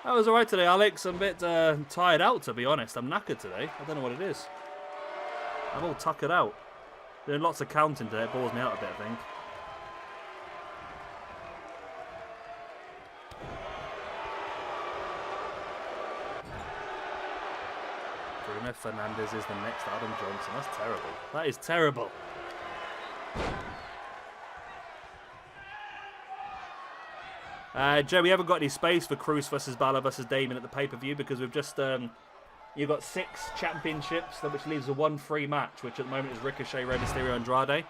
That was alright today, Alex. I'm a bit tired out, to be honest. I'm knackered today. I don't know what it is. I'm all tuckered out. Doing lots of counting today. It bores me out a bit, I think. Bruno Fernandez is the next Adam Johnson. That's terrible. That is terrible. Joe, we haven't got any space for Cruz versus Balor versus Damon at the pay-per-view because we've just you've got 6 championships, which leaves a 1 free match, which at the moment is Ricochet, Rey Mysterio, Andrade.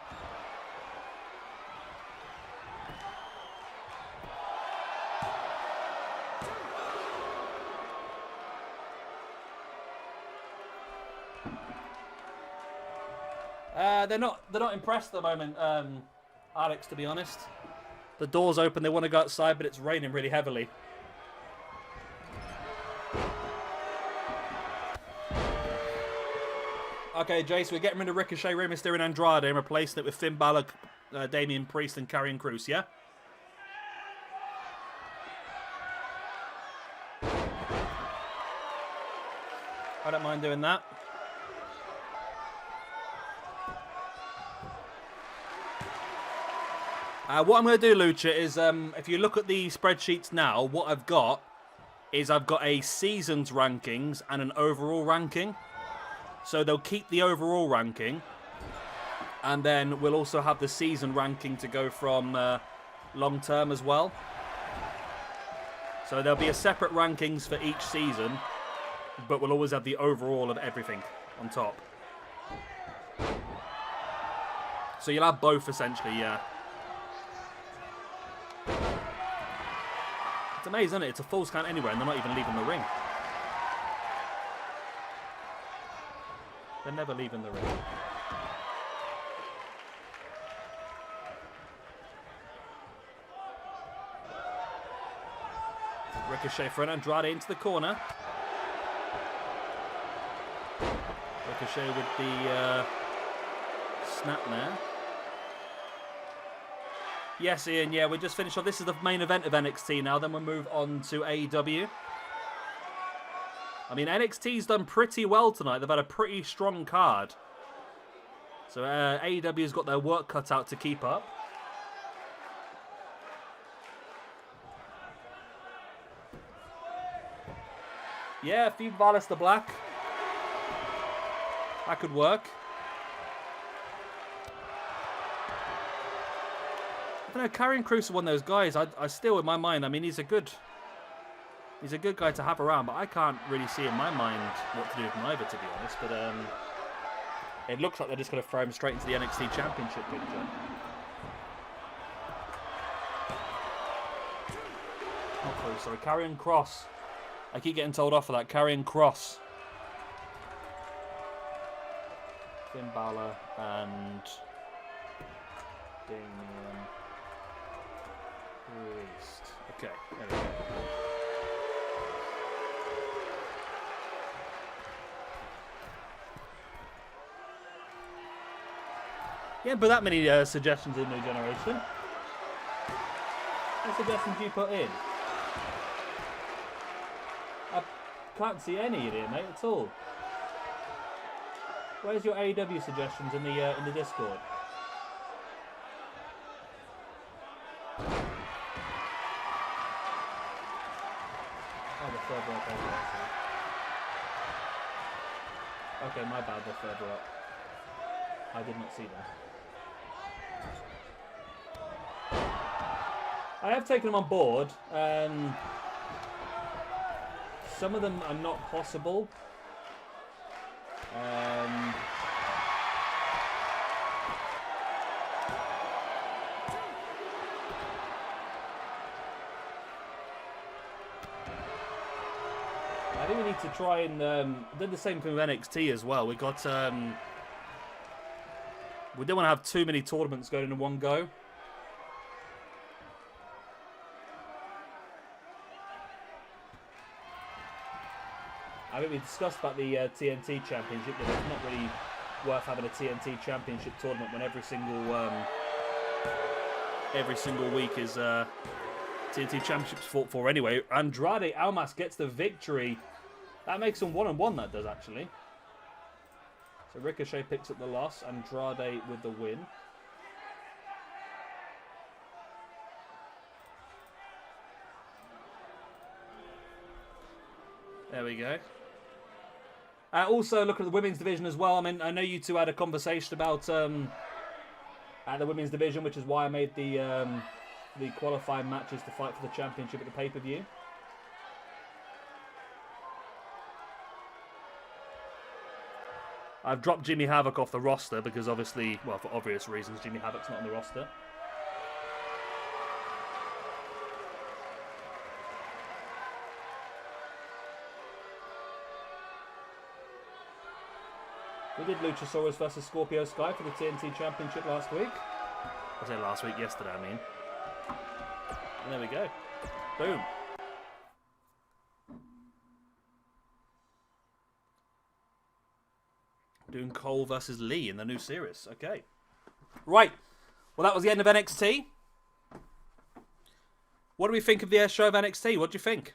They're not impressed at the moment, Alex, to be honest. The door's open, they want to go outside, but it's raining really heavily. Okay, Jace, we're getting rid of Ricochet, Rey Mysterio, and Andrade and replacing it with Finn Balor, Damian Priest, and Karrion Kroos, yeah? I don't mind doing that. What I'm going to do, Lucha, is if you look at the spreadsheets now, what I've got is I've got a seasons rankings and an overall ranking. So they'll keep the overall ranking, and then we'll also have the season ranking to go from long term as well. So there'll be a separate rankings for each season, but we'll always have the overall of everything on top. So you'll have both essentially, yeah. It's amazing, isn't it? It's a falls count anywhere and they're not even leaving the ring. They're never leaving the ring. Ricochet for an Andrade into the corner. Ricochet with the snap there. Yes, Ian, yeah, we just finished off. This is the main event of NXT now. Then we'll move on to AEW. I mean, NXT's done pretty well tonight. They've had a pretty strong card. So AEW's got their work cut out to keep up. Yeah, a few Aleister Black. That could work. I don't know, Karrion Kroos is one of those guys. I still, in my mind, I mean, he's a good guy to have around, but I can't really see in my mind what to do with him either, to be honest. But it looks like they're just going to throw him straight into the NXT Championship picture. Not Kroos, sorry, Karrion Kross. I keep getting told off for that. Karrion Kross. Finn Balor and Damian Priest. Okay, there we go. Yeah, but that many suggestions in New Generation. What suggestions you put in? I can't see any in here, mate, at all. Where's your AEW suggestions in the Discord? Oh, the further up. Okay, my bad, they're further up. I did not see that. I have taken them on board. Some of them are not possible. I to try and did the same thing with NXT as well. We got we didn't want to have too many tournaments going in one go. I think we discussed about the TNT Championship, but it's not really worth having a TNT Championship tournament when every single week is TNT Championships fought for anyway. Andrade Almas gets the victory. That makes them 1-1, that does, actually. So Ricochet picks up the loss. Andrade with the win. There we go. Also, look at the women's division as well. I mean, I know you two had a conversation about the women's division, which is why I made the qualifying matches to fight for the championship at the pay-per-view. I've dropped Jimmy Havoc off the roster because obviously, well, for obvious reasons, Jimmy Havoc's not on the roster. We did Luchasaurus versus Scorpio Sky for the TNT Championship last week. I say last week, yesterday, I mean. And there we go. Boom. Doing Cole versus Lee in the new series. Okay. Right. Well, that was the end of NXT. What do we think of the show of NXT? What do you think?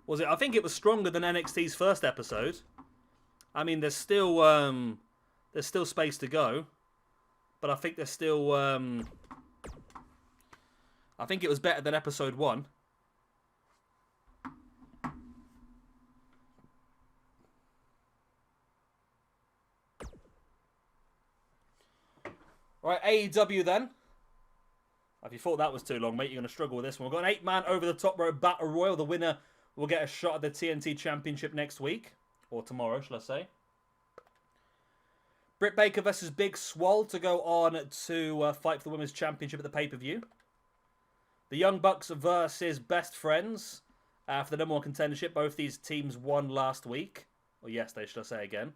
Was it? I think it was stronger than NXT's first episode. I mean, there's still space to go, but I think there's still. I think it was better than episode 1. Right, AEW then. If you thought that was too long, mate, you're going to struggle with this one. We've got an 8-man over-the-top rope battle royal. The winner will get a shot at the TNT Championship next week. Or tomorrow, shall I say. Britt Baker versus Big Swole to go on to fight for the Women's Championship at the pay-per-view. The Young Bucks versus Best Friends for the #1 contendership. Both these teams won last week. Or yesterday, should I say again.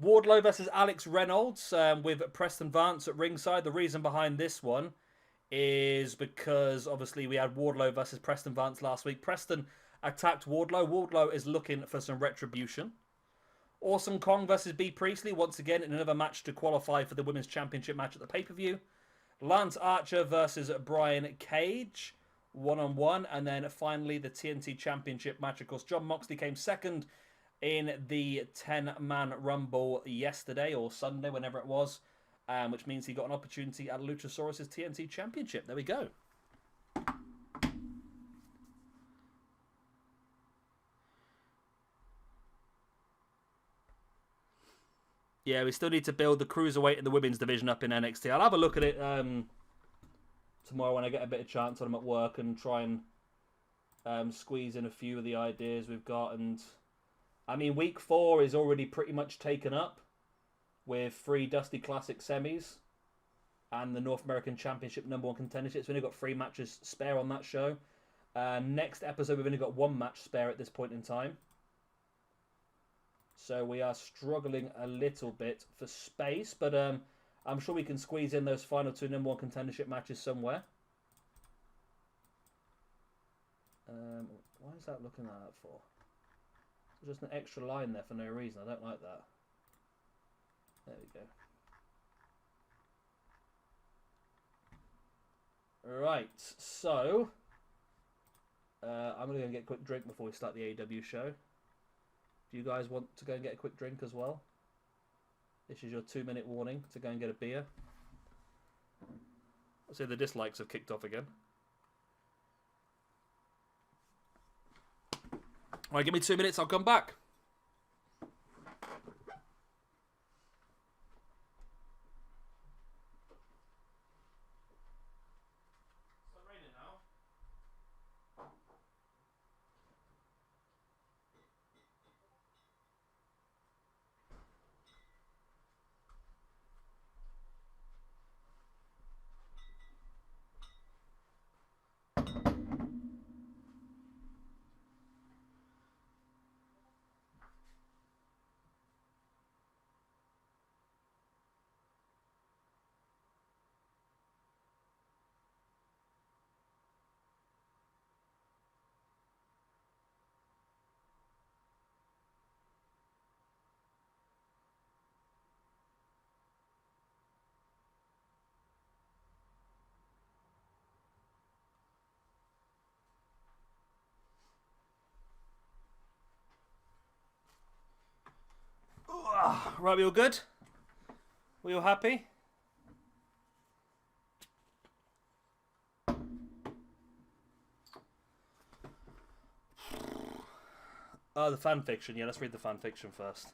Wardlow versus Alex Reynolds with Preston Vance at ringside. The reason behind this one is because obviously we had Wardlow versus Preston Vance last week. Preston attacked Wardlow. Wardlow is looking for some retribution. Awesome Kong versus B. Priestley once again in another match to qualify for the Women's Championship match at the pay-per-view. Lance Archer versus Brian Cage, 1-on-1. And then finally the TNT Championship match. Of course, Jon Moxley came second in the 10-man Rumble yesterday or Sunday, whenever it was, which means he got an opportunity at Luchasaurus' TNT Championship. There we go. Yeah, we still need to build the Cruiserweight and the Women's Division up in NXT. I'll have a look at it tomorrow when I get a bit of chance when I'm at work and try and squeeze in a few of the ideas we've got. And I mean, week 4 is already pretty much taken up with 3 Dusty Classic semis and the North American Championship #1 contendership. We've only got 3 matches spare on that show. Next episode, we've only got 1 match spare at this point in time. So we are struggling a little bit for space, but I'm sure we can squeeze in those final 2 #1 contendership matches somewhere. Why is that looking like that for? There's just an extra line there for no reason. I don't like that. There we go. Right, so I'm going to go and get a quick drink before we start the AEW show. Do you guys want to go and get a quick drink as well? This is your 2-minute warning to go and get a beer. I see the dislikes have kicked off again. Alright, give me 2 minutes, I'll come back. Right, we all good? We all happy? Oh, the fan fiction. Yeah, let's read the fan fiction first.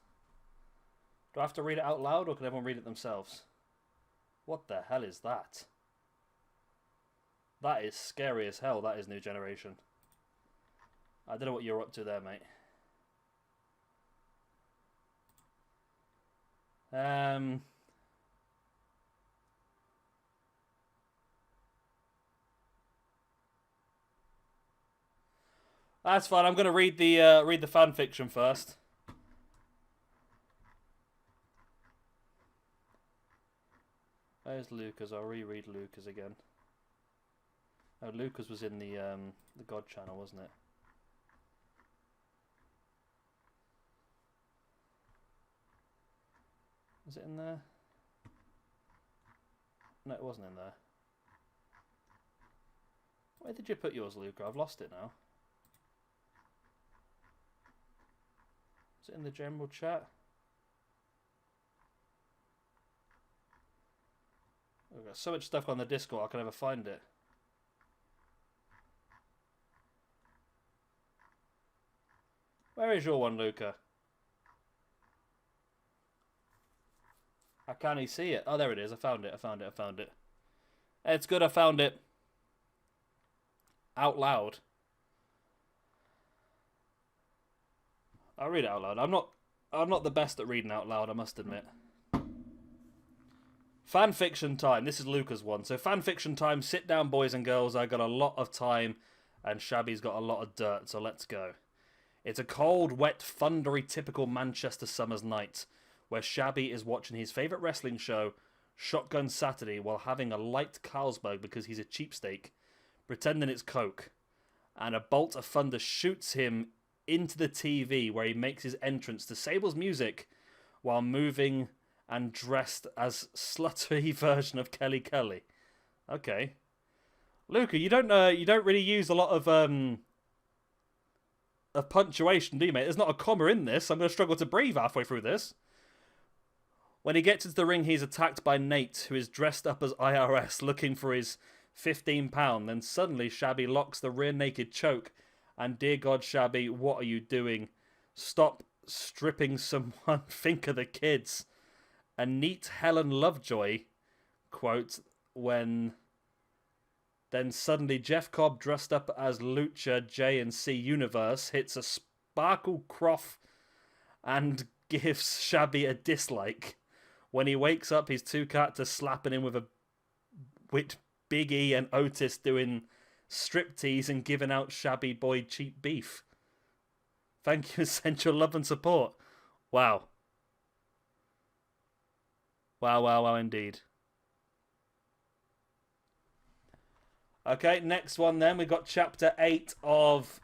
Do I have to read it out loud, or can everyone read it themselves? What the hell is that? That is scary as hell. That is New Generation. I don't know what you're up to there, mate. That's fine. I'm going to read the fan fiction first. There's Lucas. I'll reread Lucas again. Oh, Lucas was in the God channel, wasn't it? Was it in there? No, it wasn't in there. Where did you put yours, Luca? I've lost it now. Is it in the general chat? I've got so much stuff on the Discord I can never find it. Where is your one, Luca? How can he see it? Oh, there it is. I found it. It's good I found it. Out loud. I'll read it out loud. I'm not the best at reading out loud, I must admit. Fan fiction time. This is Luca's one. So fan fiction time. Sit down, boys and girls. I got a lot of time, and Shabby's got a lot of dirt. So let's go. It's a cold, wet, thundery, typical Manchester summer's night, where Shabby is watching his favourite wrestling show, Shotgun Saturday, while having a light Carlsberg because he's a cheapskate, pretending it's Coke. And a bolt of thunder shoots him into the TV, where he makes his entrance to Sable's music while moving and dressed as slutty version of Kelly Kelly. Okay, Luca, you don't really use a lot of punctuation, do you, mate? There's not a comma in this. I'm going to struggle to breathe halfway through this. When he gets into the ring, he's attacked by Nate, who is dressed up as IRS, looking for his £15. Then suddenly Shabby locks the rear naked choke. And dear God, Shabby, what are you doing? Stop stripping someone. Think of the kids. A neat Helen Lovejoy quote when then suddenly Jeff Cobb, dressed up as Lucha J&C Universe, hits a sparkle croft and gives Shabby a dislike. When he wakes up, his two characters slapping him with Big E and Otis doing striptease and giving out Shabby Boy cheap beef. Thank you, send your love and support. Wow. Wow, indeed. Okay, next one then. We've got Chapter 8 of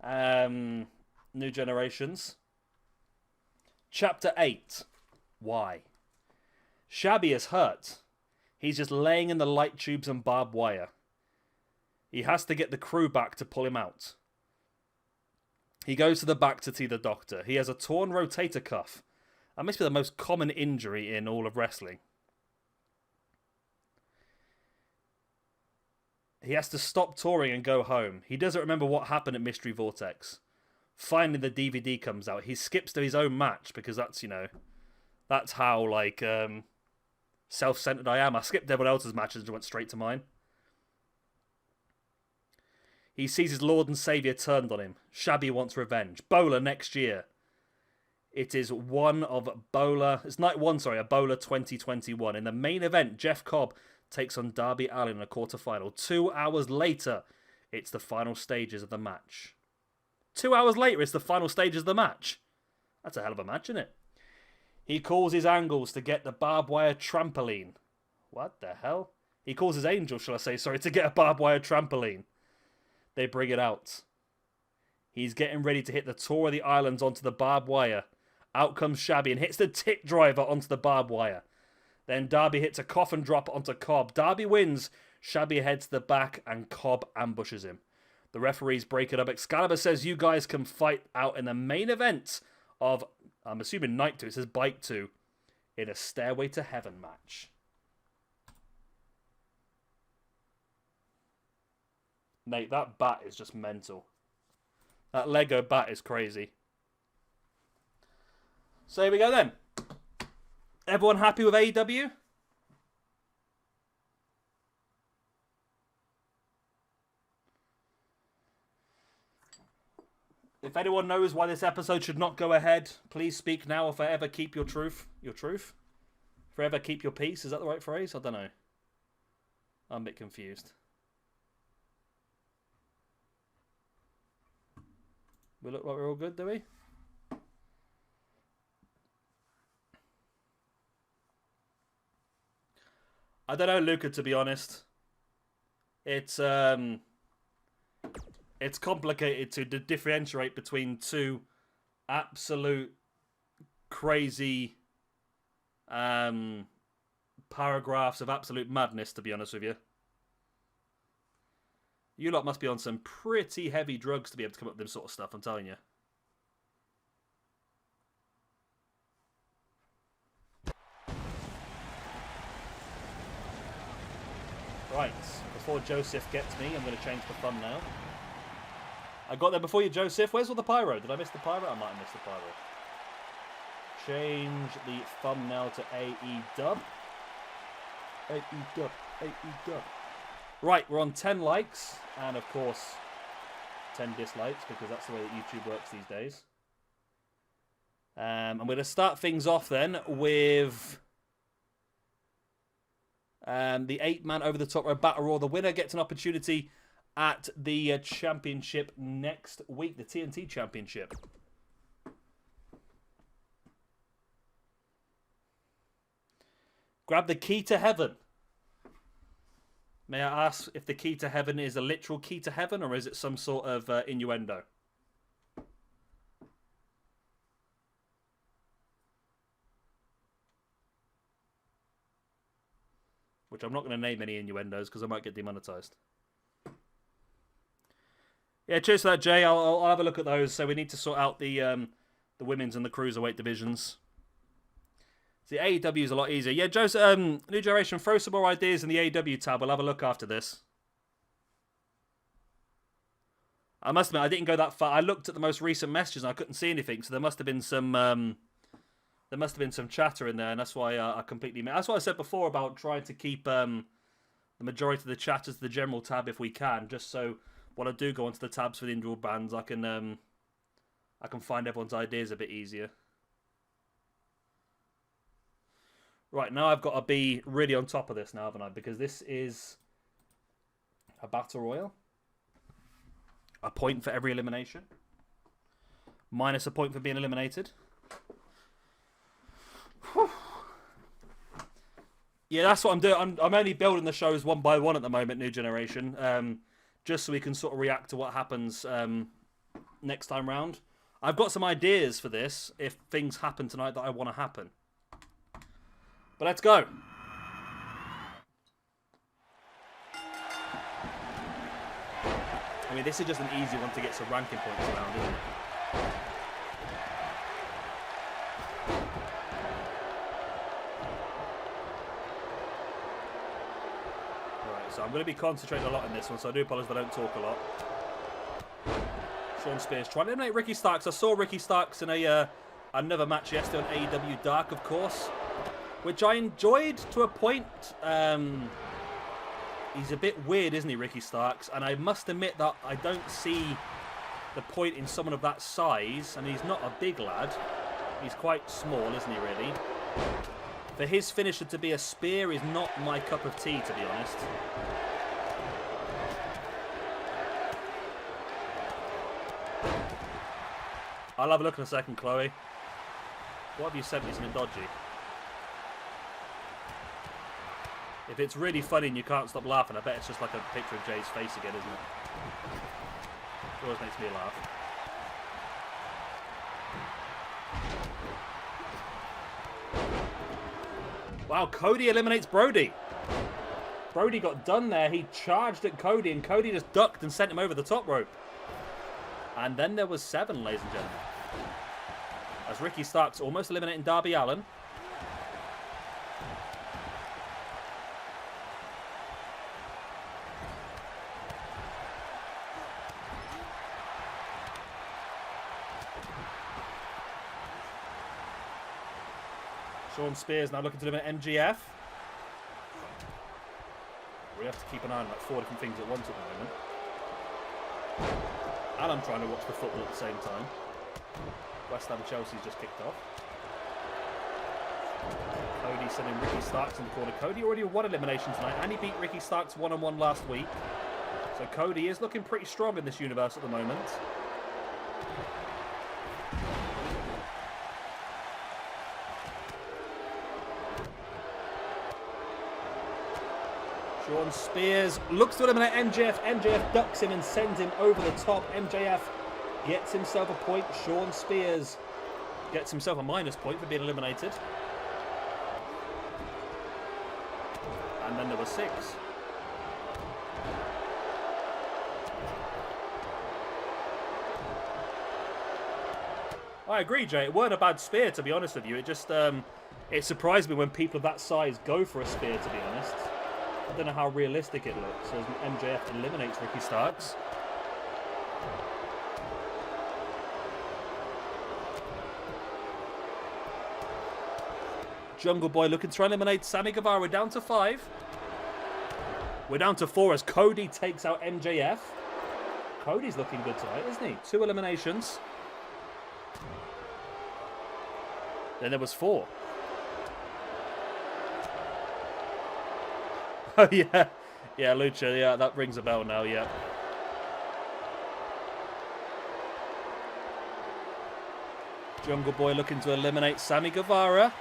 New Generations. Chapter 8. Why? Shabby is hurt. He's just laying in the light tubes and barbed wire. He has to get the crew back to pull him out. He goes to the back to see the doctor. He has a torn rotator cuff. That must be the most common injury in all of wrestling. He has to stop touring and go home. He doesn't remember what happened at Mystery Vortex. Finally, the DVD comes out. He skips to his own match because that's, that's how, self-centered I am. I skipped everyone else's matches and went straight to mine. He sees his Lord and Saviour turned on him. Shabby wants revenge. Bowler next year. It is one of Bowler... It's night one, sorry, a Bowler 2021. In the main event, Jeff Cobb takes on Darby Allin in a quarterfinal. 2 hours later, it's the final stages of the match. 2 hours later, it's the final stages of the match. That's a hell of a match, isn't it? He calls his angles to get the barbed wire trampoline. What the hell? He calls his angels, shall I say, sorry, to get a barbed wire trampoline. They bring it out. He's getting ready to hit the Tour of the Islands onto the barbed wire. Out comes Shabby and hits the tit driver onto the barbed wire. Then Darby hits a coffin drop onto Cobb. Darby wins. Shabby heads to the back and Cobb ambushes him. The referees break it up. Excalibur says you guys can fight out in the main event of I'm assuming Night 2. It says Bike 2 in a Stairway to Heaven match. Mate, that bat is just mental. That Lego bat is crazy. So here we go then. Everyone happy with AEW? If anyone knows why this episode should not go ahead, please speak now or forever keep your truth. Your truth? Forever keep your peace. Is that the right phrase? I don't know. I'm a bit confused. We look like we're all good, do we? I don't know, Luca, to be honest. It's complicated to differentiate between two absolute crazy paragraphs of absolute madness, to be honest with you. You lot must be on some pretty heavy drugs to be able to come up with this sort of stuff, I'm telling you. Right, before Joseph gets me, I'm going to change the thumbnail. I got there before you, Joseph. Where's all the pyro? Did I miss the pyro? I might have missed the pyro. Change the thumbnail to AEW. AEW. Right, we're on 10 likes, and of course, 10 dislikes, because that's the way that YouTube works these days. I'm going to start things off then with the 8-man over the top rope battle royal. The winner gets an opportunity at the championship next week, the TNT championship. Grab the key to heaven. May I ask if the key to heaven is a literal key to heaven, or is it some sort of innuendo? Which I'm not going to name any innuendos because I might get demonetized. Yeah, cheers for that, Jay. I'll have a look at those. So we need to sort out the women's and the cruiserweight divisions. The AEW is a lot easier. Yeah, Joseph, New Generation, throw some more ideas in the AEW tab. We'll have a look after this. I must admit, I didn't go that far. I looked at the most recent messages and I couldn't see anything. So there must have been some chatter in there, and that's why I completely. That's what I said before about trying to keep the majority of the chatters to the general tab if we can, just so when I do go onto the tabs for the individual bands, I can find everyone's ideas a bit easier. Right, now I've got to be really on top of this now, haven't I? Because this is a battle royal. A point for every elimination. Minus a point for being eliminated. Whew. Yeah, that's what I'm doing. I'm only building the shows one by one at the moment, New Generation. Just so we can sort of react to what happens next time round. I've got some ideas for this if things happen tonight that I want to happen. But let's go. I mean, this is just an easy one to get some ranking points around, isn't it? Right, so I'm going to be concentrating a lot in this one, so I do apologise if I don't talk a lot. Sean Spears trying to eliminate Ricky Starks. I saw Ricky Starks in another match yesterday on AEW Dark, of course, which I enjoyed to a point. He's a bit weird, isn't he, Ricky Starks? And I must admit that I don't see the point in someone of that size. And he's not a big lad. He's quite small, isn't he, really? For his finisher to be a spear is not my cup of tea, to be honest. I'll have a look in a second, Chloe. What have you sent me? Something dodgy? If it's really funny and you can't stop laughing, I bet it's just like a picture of Jay's face again, isn't it? It always makes me laugh. Wow, Cody eliminates Brody. Brody got done there. He charged at Cody, and Cody just ducked and sent him over the top rope. And then there was 7, ladies and gentlemen. As As Ricky Starks almost eliminating Darby Allin. Sean Spears now looking to eliminate MGF. We have to keep an eye on like 4 different things at once at the moment. And I'm trying to watch the football at the same time. West Ham Chelsea's just kicked off. Cody sending Ricky Starks in the corner. Cody already won elimination tonight, and he beat Ricky Starks 1-on-1 last week. So Cody is looking pretty strong in this universe at the moment. Sean Spears looks to eliminate MJF. MJF ducks him and sends him over the top. MJF gets himself a point. Sean Spears gets himself a minus point for being eliminated. And then there were 6. I agree, Jay. It weren't a bad spear, to be honest with you. It just, it surprised me when people of that size go for a spear, to be honest. I don't know how realistic it looks as MJF eliminates Ricky Starks. Jungle Boy looking to try and eliminate Sammy Guevara. We're down to 5. We're down to 4 as Cody takes out MJF. Cody's looking good tonight, isn't he? 2 eliminations. Then there was 4. Oh, yeah. Yeah, Lucha. Yeah, that rings a bell now, yeah. Jungle Boy looking to eliminate Sammy Guevara.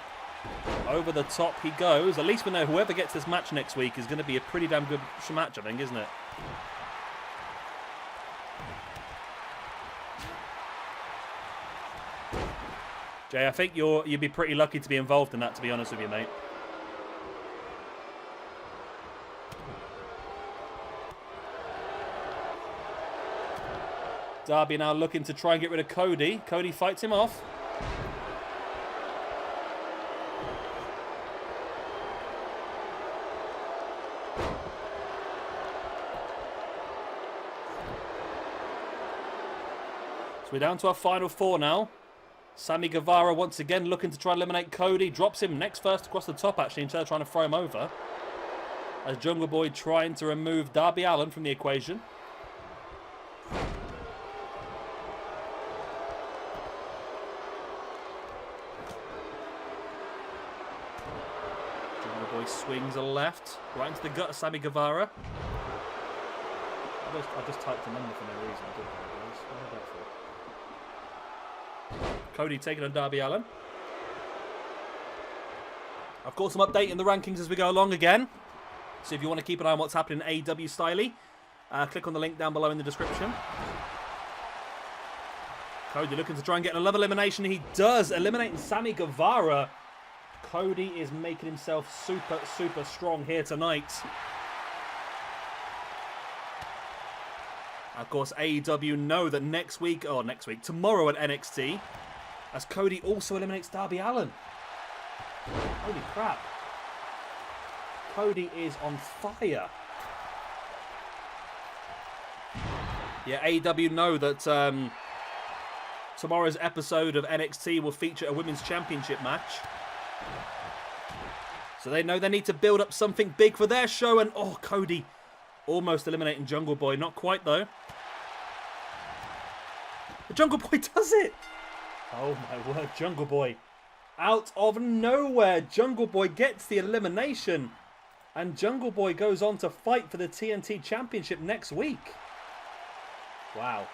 Over the top he goes. At least we know whoever gets this match next week is going to be a pretty damn good match, I think, isn't it? Jay, I think you'd be pretty lucky to be involved in that, to be honest with you, mate. Darby now looking to try and get rid of Cody. Cody fights him off. So we're down to our final 4 now. Sammy Guevara once again looking to try and eliminate Cody. Drops him next first across the top, actually, instead of trying to throw him over. As Jungle Boy trying to remove Darby Allin from the equation. Jungle Boy swings a left, right into the gut of Sammy Guevara. I just typed a number for no reason. I do apologize. What was that for? Cody taking on Darby Allin. Of course, I'm updating the rankings as we go along again. So if you want to keep an eye on what's happening in AEW Styly, click on the link down below in the description. Cody looking to try and get another elimination. He does, eliminating Sammy Guevara. Cody is making himself super, super strong here tonight. Of course, AEW know that tomorrow at NXT, as Cody also eliminates Darby Allin. Holy crap. Cody is on fire. Yeah, AEW know that tomorrow's episode of NXT will feature a Women's Championship match. So they know they need to build up something big for their show. And, oh, Cody almost eliminating Jungle Boy. Not quite, though. The Jungle Boy does it. Oh, my word. Jungle Boy. Out of nowhere, Jungle Boy gets the elimination. And Jungle Boy goes on to fight for the TNT Championship next week. Wow.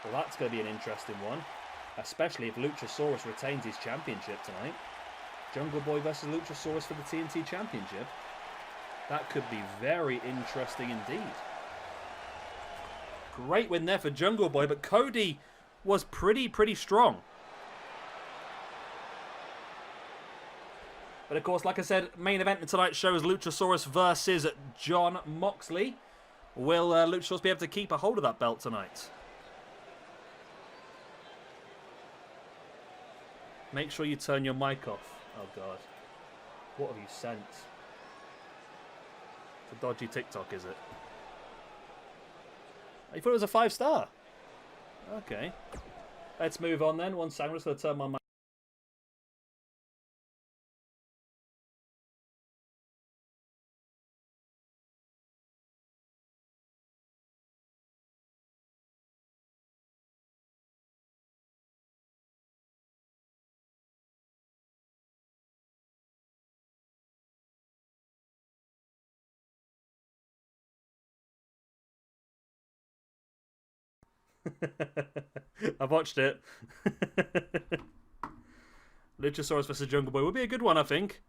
Well, that's going to be an interesting one. Especially if Luchasaurus retains his championship tonight. Jungle Boy versus Luchasaurus for the TNT Championship. That could be very interesting indeed. Great win there for Jungle Boy, but Cody was pretty strong. But of course, like I said, main event of tonight's show is Luchasaurus versus Jon Moxley. Will Luchasaurus be able to keep a hold of that belt tonight? Make sure you turn your mic off. Oh, God. What have you sent? It's a dodgy TikTok, is it? You thought it was a 5-star? Okay. Let's move on then. One second. I'm just going to turn my mic. I've watched it. Luchasaurus versus Jungle Boy would be a good one, I think.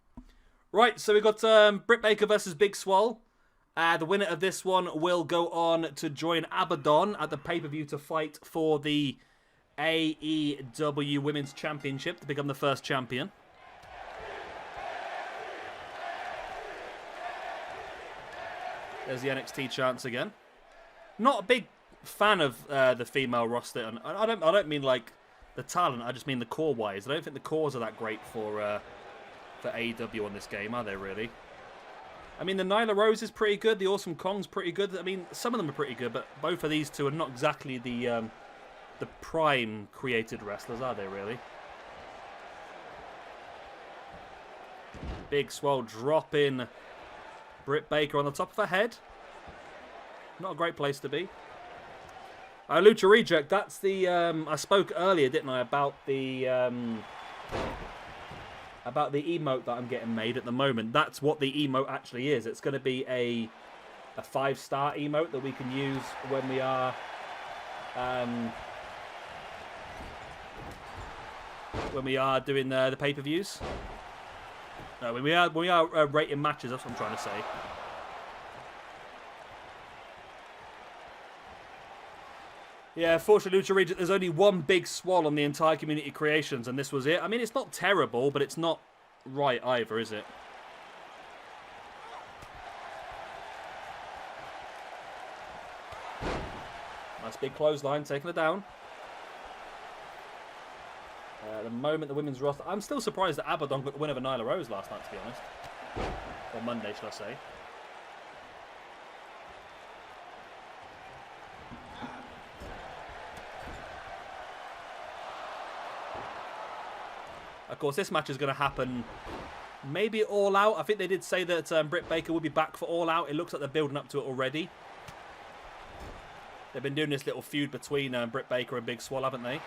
Right, so we've got Britt Baker versus Big Swole. The winner of this one will go on to join Abaddon at the pay-per-view to fight for the AEW Women's Championship to become the first champion. There's the NXT chance again. Not a big fan of the female roster, and I don't mean like the talent. I just mean the core wise. I don't think the cores are that great for AEW on this game, are they really? I mean, the Nyla Rose is pretty good. The Awesome Kong's pretty good. I mean, some of them are pretty good, but both of these two are not exactly the prime created wrestlers, are they really? Big Swole dropping Britt Baker on the top of her head. Not a great place to be. Lucha Reject, that's the... I spoke earlier, didn't I, about the emote that I'm getting made at the moment. That's what the emote actually is. It's going to be a 5-star emote that we can use when we are... when we are doing the pay-per-views. No, when we are rating matches, that's what I'm trying to say. Yeah, fortunately, Lucha Reject, there's only one Big Swole on the entire Community Creations, and this was it. I mean, it's not terrible, but it's not right either, is it? Nice big clothesline, taking her down. The moment the women's roster... I'm still surprised that Abaddon got the win over Nyla Rose last night, to be honest. Or Monday, should I say. Of course, this match is going to happen maybe All Out. I think they did say that Britt Baker will be back for All Out. It looks like they're building up to it already. They've been doing this little feud between Britt Baker and Big Swole, haven't they?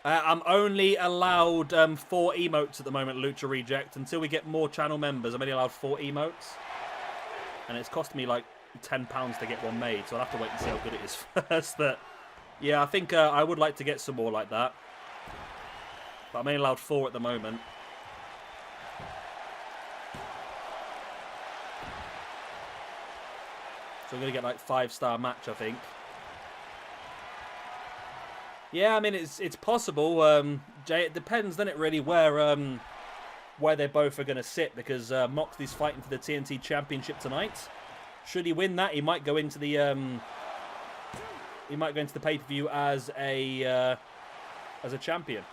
I'm only allowed 4 emotes at the moment, Lucha Reject. Until we get more channel members, I'm only allowed 4 emotes. And it's cost me like £10 to get one made, so I'll have to wait and see how good it is first. But yeah, I think I would like to get some more like that. But I'm only allowed 4 at the moment. So we're going to get like 5-star match, I think. Yeah, I mean, it's possible. Jay, it depends, doesn't it, really, where they both are going to sit, because Moxley's fighting for the TNT Championship tonight. Should he win that, he might go into the pay-per-view as a champion.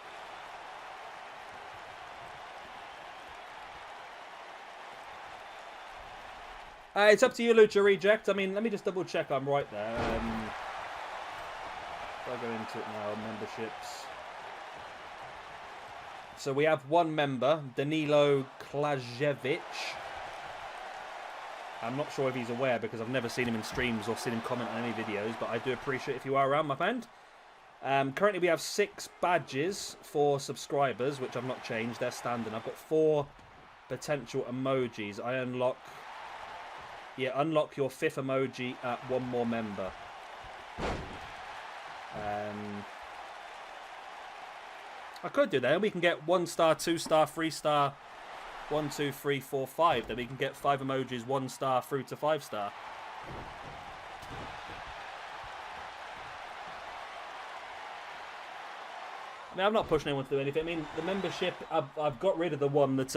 It's up to you, Lucha Reject. I mean, let me just double check I'm right there. I'll go into it now, memberships. So we have one member, Danilo Klajevic. I'm not sure if he's aware because I've never seen him in streams or seen him comment on any videos, but I do appreciate if you are around, my friend. Currently we have 6 badges for subscribers, which I've not changed. They're standing. I've got 4 potential emojis. I unlock your 5th emoji at 1 more member. I could do that. We can get 1-star, 2-star, 3-star, 1, 2, 3, 4, 5. Then we can get 5 emojis, 1-star through to 5-star. I mean, I'm not pushing anyone to do anything. I mean, the membership, I've got rid of the one that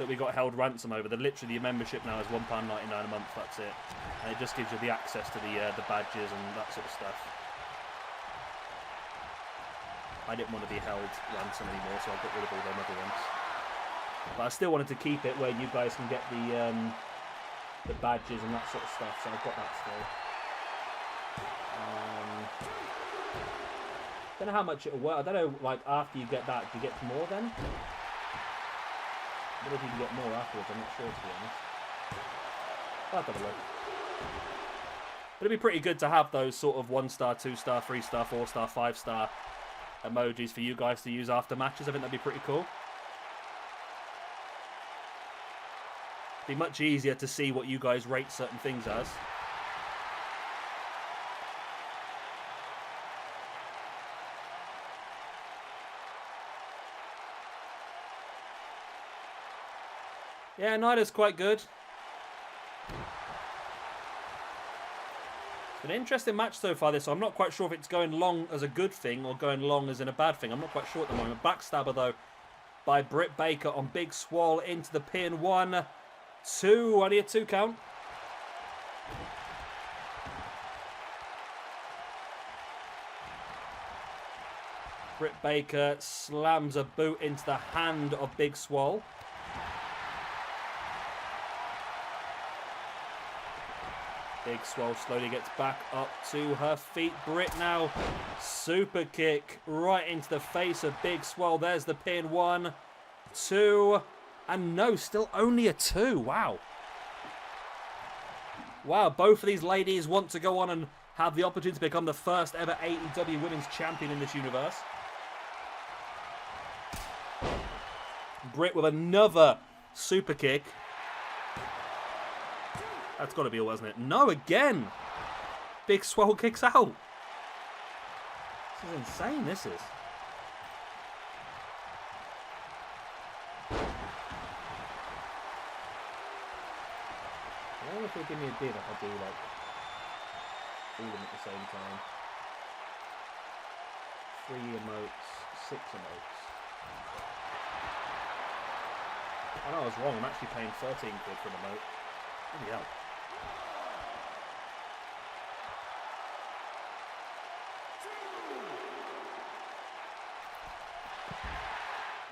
we got held ransom over. Literally, your membership now is £1.99 a month. That's it, and it just gives you the access to the badges and that sort of stuff. I didn't want to be held ransom anymore, so I got rid of all them other ones. But I still wanted to keep it where you guys can get the badges and that sort of stuff, so I've got that still. Don't know how much it'll work. I don't know, like, after you get that, do you get more then? I don't know if you can get more afterwards, I'm not sure, to be honest. I'll have a look. But it'd be pretty good to have those sort of 1-star, 2-star, 3-star, 4-star, 5-star emojis for you guys to use after matches. I think that'd be pretty cool. It'd be much easier to see what you guys rate certain things as. Yeah, Nyla's quite good. It's been an interesting match so far, this. So I'm not quite sure if it's going long as a good thing or going long as in a bad thing. I'm not quite sure at the moment. Backstabber, though, by Britt Baker on Big Swole into the pin. 1, 2. Only a 2 count. Britt Baker slams a boot into the hand of Big Swole. Big Swole slowly gets back up to her feet. Britt now, super kick right into the face of Big Swole. There's the pin. 1, 2, and no, still only a 2. Wow. Wow, both of these ladies want to go on and have the opportunity to become the first ever AEW Women's Champion in this universe. Britt with another super kick. That's got to be all, hasn't it? No, again! Big Swole kicks out. This is insane, this is. I wonder if it'll give me a bid if I do, like, all of them at the same time. 3 emotes, 6 emotes. Oh, no, I was wrong. I'm actually paying 13 quid for an emote. Bloody hell.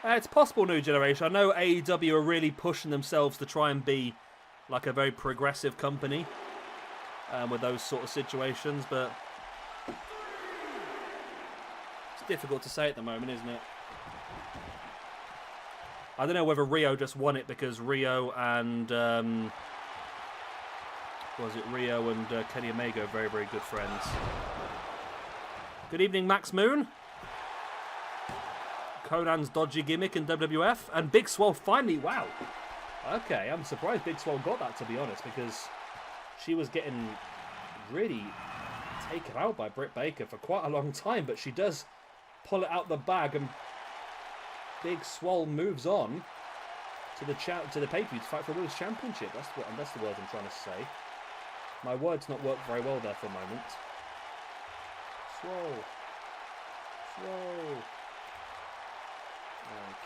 It's possible, New Generation. I know AEW are really pushing themselves to try and be like a very progressive company with those sort of situations, but it's difficult to say at the moment, isn't it? I don't know whether Rio just won it because Rio and Kenny Omega are very, very good friends. Good evening, Max Moon. Conan's dodgy gimmick in WWF. And Big Swole finally, wow. Okay, I'm surprised Big Swole got that, to be honest, because she was getting really taken out by Britt Baker for quite a long time, but she does pull it out the bag, and Big Swole moves on to the pay-per-view to fight for a Women's Championship. That's the words I'm trying to say. My words not worked very well there for a moment. Swole. Swole.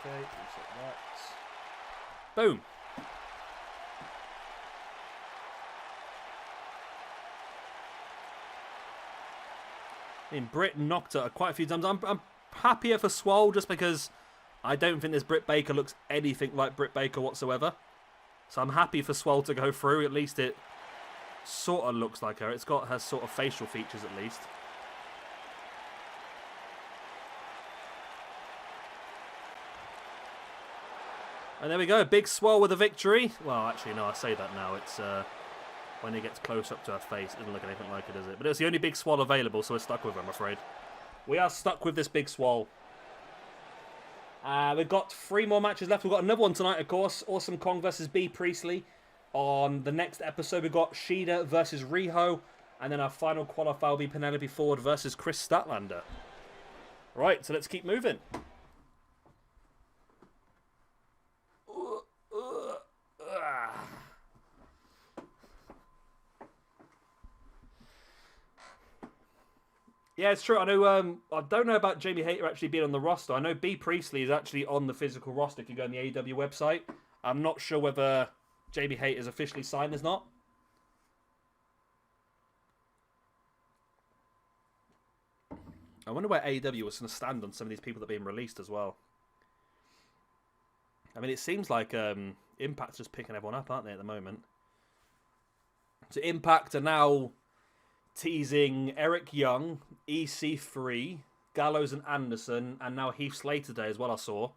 Okay, reset that. Boom. I mean, Britt knocked her quite a few times. I'm happier for Swole just because I don't think this Britt Baker looks anything like Britt Baker whatsoever. So I'm happy for Swole to go through. At least it sort of looks like her. It's got her sort of facial features at least. And there we go, Big Swole with a victory. Well, actually, no, I say that now. It's when it gets close up to her face, it doesn't look anything like it, does it? But it's the only Big Swole available, so we're stuck with her, I'm afraid. We are stuck with this Big Swole. We've got 3 more matches left. We've got another one tonight, of course. Awesome Kong versus B. Priestley. On the next episode, we've got Shida versus Riho. And then our final qualifier will be Penelope Ford versus Chris Statlander. Right, so let's keep moving. Yeah, it's true. I know. I don't know about Jamie Hayter actually being on the roster. I know B. Priestley is actually on the physical roster if you go on the AEW website. I'm not sure whether Jamie Hayter is officially signed or not. I wonder where AEW was going to stand on some of these people that are being released as well. I mean, it seems like Impact's just picking everyone up, aren't they, at the moment? So Impact are now teasing Eric Young, EC3, Gallows and Anderson, and now Heath Slater today as well, I saw.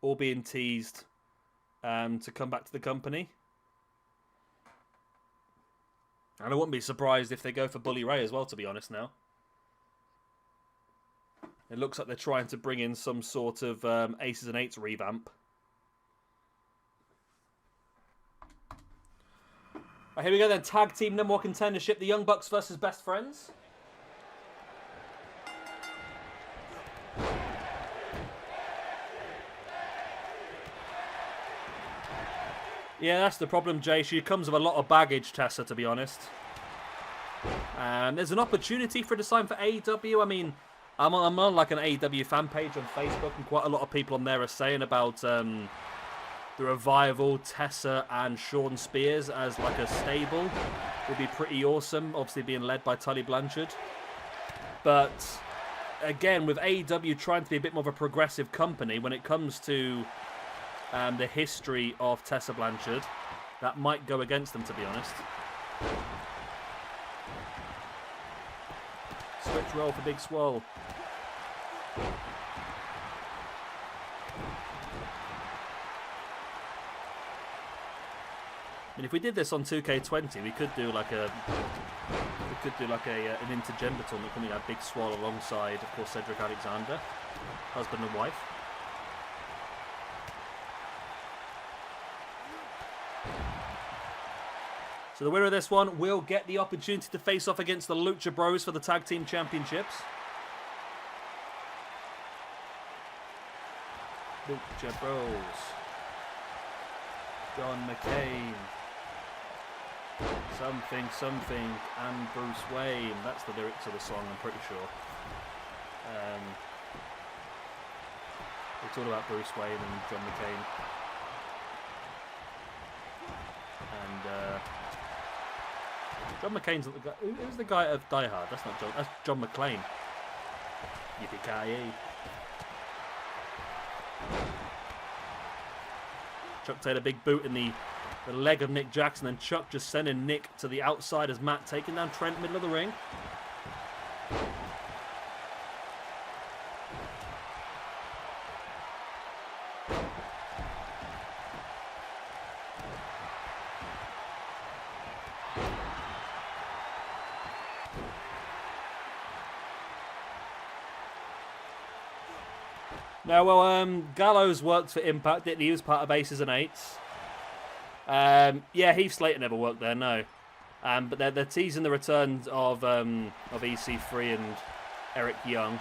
All being teased to come back to the company. And I wouldn't be surprised if they go for Bully Ray as well, to be honest now. It looks like they're trying to bring in some sort of Aces and Eights revamp. Right, here we go then. Tag team number 1 contendership. The Young Bucks versus Best Friends. Yeah, that's the problem, Jay. She comes with a lot of baggage, Tessa, to be honest. There's an opportunity for a design for AEW. I mean, I'm on like an AEW fan page on Facebook, and quite a lot of people on there are saying about the Revival, Tessa and Sean Spears as like a stable would be pretty awesome, obviously being led by Tully Blanchard. But again, with AEW trying to be a bit more of a progressive company when it comes to the history of Tessa Blanchard, that might go against them, to be honest. Switch roll for Big Swole. I mean, if we did this on 2K20, we could do like an intergender tournament. We have Big Swole alongside, of course, Cedric Alexander, husband and wife. So the winner of this one will get the opportunity to face off against the Lucha Bros for the Tag Team Championships. Lucha Bros. John McCain. Something, something, and Bruce Wayne. That's the lyrics of the song, I'm pretty sure. It's all about Bruce Wayne and John McCain. And John McCain's the guy. Who's the guy of Die Hard? That's not John. That's John McClane. Yippee-ki-yay. Chuck Taylor, big boot in the leg of Nick Jackson, and Chuck just sending Nick to the outside as Matt taking down Trent, middle of the ring. Now, well, Gallows worked for Impact, didn't he? He was part of Aces and Eights. Yeah, Heath Slater never worked there, no. But they're teasing the return of EC3 and Eric Young.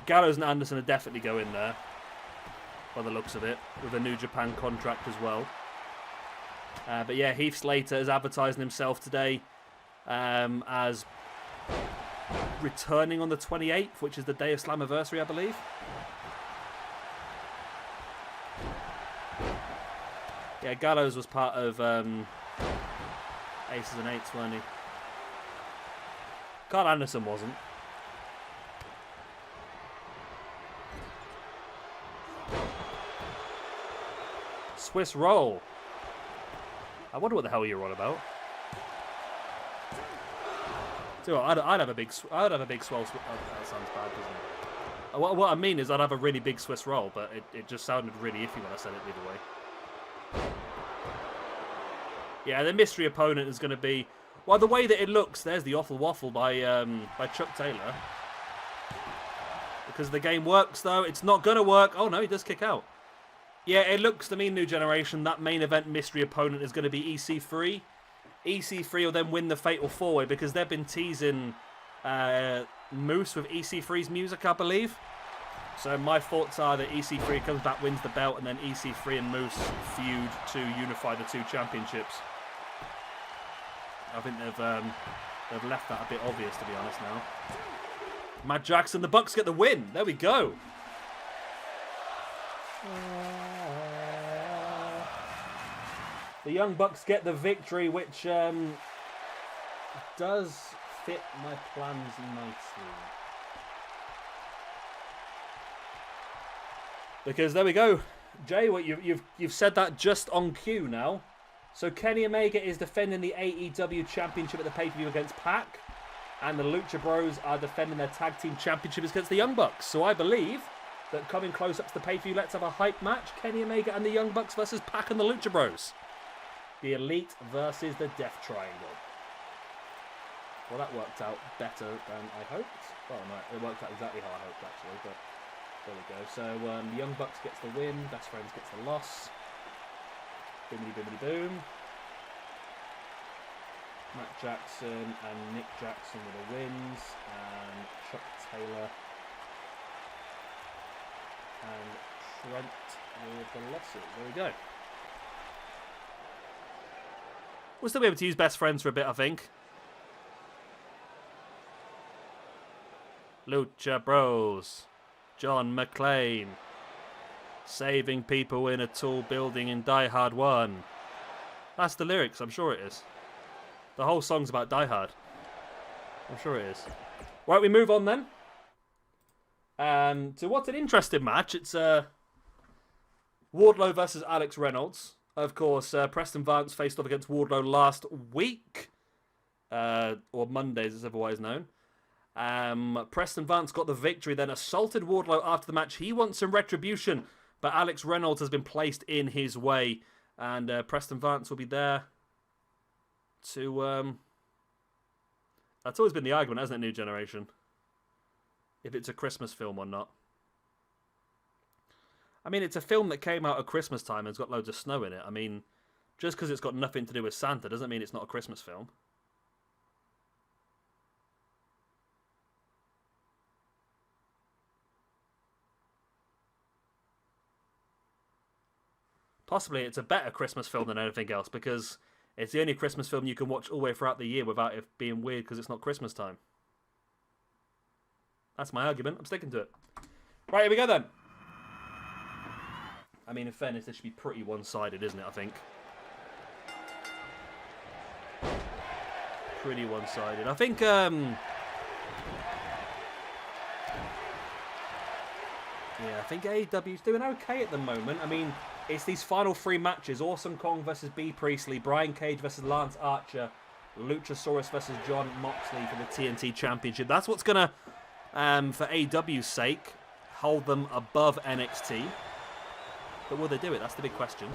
Gallows and Anderson are definitely go in there, by the looks of it, with a New Japan contract as well. But yeah, Heath Slater is advertising himself today as returning on the 28th, which is the day of Slammiversary, I believe. Yeah, Gallows was part of Aces and Eights, weren't he? Carl Anderson wasn't. Swiss roll. I wonder what the hell you're on about. So I'd have a big swell. That sounds bad, doesn't it? What I mean is I'd have a really big Swiss roll, but it just sounded really iffy when I said it the other way. Yeah, the mystery opponent is going to be, well, the way that it looks. There's the awful waffle by Chuck Taylor. Because the game works, though. It's not going to work. Oh no, he does kick out. Yeah, it looks to me, New Generation, that main event mystery opponent is going to be EC3. EC3 will then win the Fatal 4-Way because they've been teasing Moose with EC3's music, I believe. So my thoughts are that EC3 comes back, wins the belt, and then EC3 and Moose feud to unify the two championships. I think they've left that a bit obvious, to be honest now. Matt Jackson, the Bucks get the win. There we go. The Young Bucks get the victory, which does fit my plans nicely. Because there we go. Jay, what you've said that just on cue now. So Kenny Omega is defending the AEW Championship at the pay-per-view against Pac, and the Lucha Bros are defending their tag team championships against the Young Bucks. So I believe that coming close up to the pay-per-view, let's have a hype match. Kenny Omega and the Young Bucks versus Pac and the Lucha Bros. The Elite versus the Death Triangle. Well, that worked out better than I hoped. Well, no, it worked out exactly how I hoped, actually, but there we go. So the Young Bucks gets the win, Best Friends gets the loss. Bimmity bimmity boom. Matt Jackson and Nick Jackson with the wins, and Chuck Taylor and Trent with the losses. There we go. We'll still be able to use Best Friends for a bit, I think. Lucha Bros. John McClane. Saving people in a tall building in Die Hard 1. That's the lyrics, I'm sure it is. The whole song's about Die Hard. I'm sure it is. Right, we move on then. To what's an interesting match. It's Wardlow versus Alex Reynolds. Of course, Preston Vance faced off against Wardlow last week. Or Monday, as it's otherwise known. Preston Vance got the victory, then assaulted Wardlow after the match. He wants some retribution, but Alex Reynolds has been placed in his way. And Preston Vance will be there to... That's always been the argument, hasn't it, New Generation? If it's a Christmas film or not. I mean, it's a film that came out at Christmas time and it's got loads of snow in it. I mean, just because it's got nothing to do with Santa doesn't mean it's not a Christmas film. Possibly it's a better Christmas film than anything else because it's the only Christmas film you can watch all the way throughout the year without it being weird because it's not Christmas time. That's my argument. I'm sticking to it. Right, here we go then. I mean, in fairness, this should be pretty one-sided, isn't it, I think? Pretty one-sided. I think, yeah, I think AEW's doing okay at the moment. I mean, it's these final three matches. Awesome Kong versus B. Priestley. Brian Cage versus Lance Archer. Luchasaurus versus John Moxley for the TNT Championship. That's what's going to, for AEW's sake, hold them above NXT. But will they do it? That's the big question.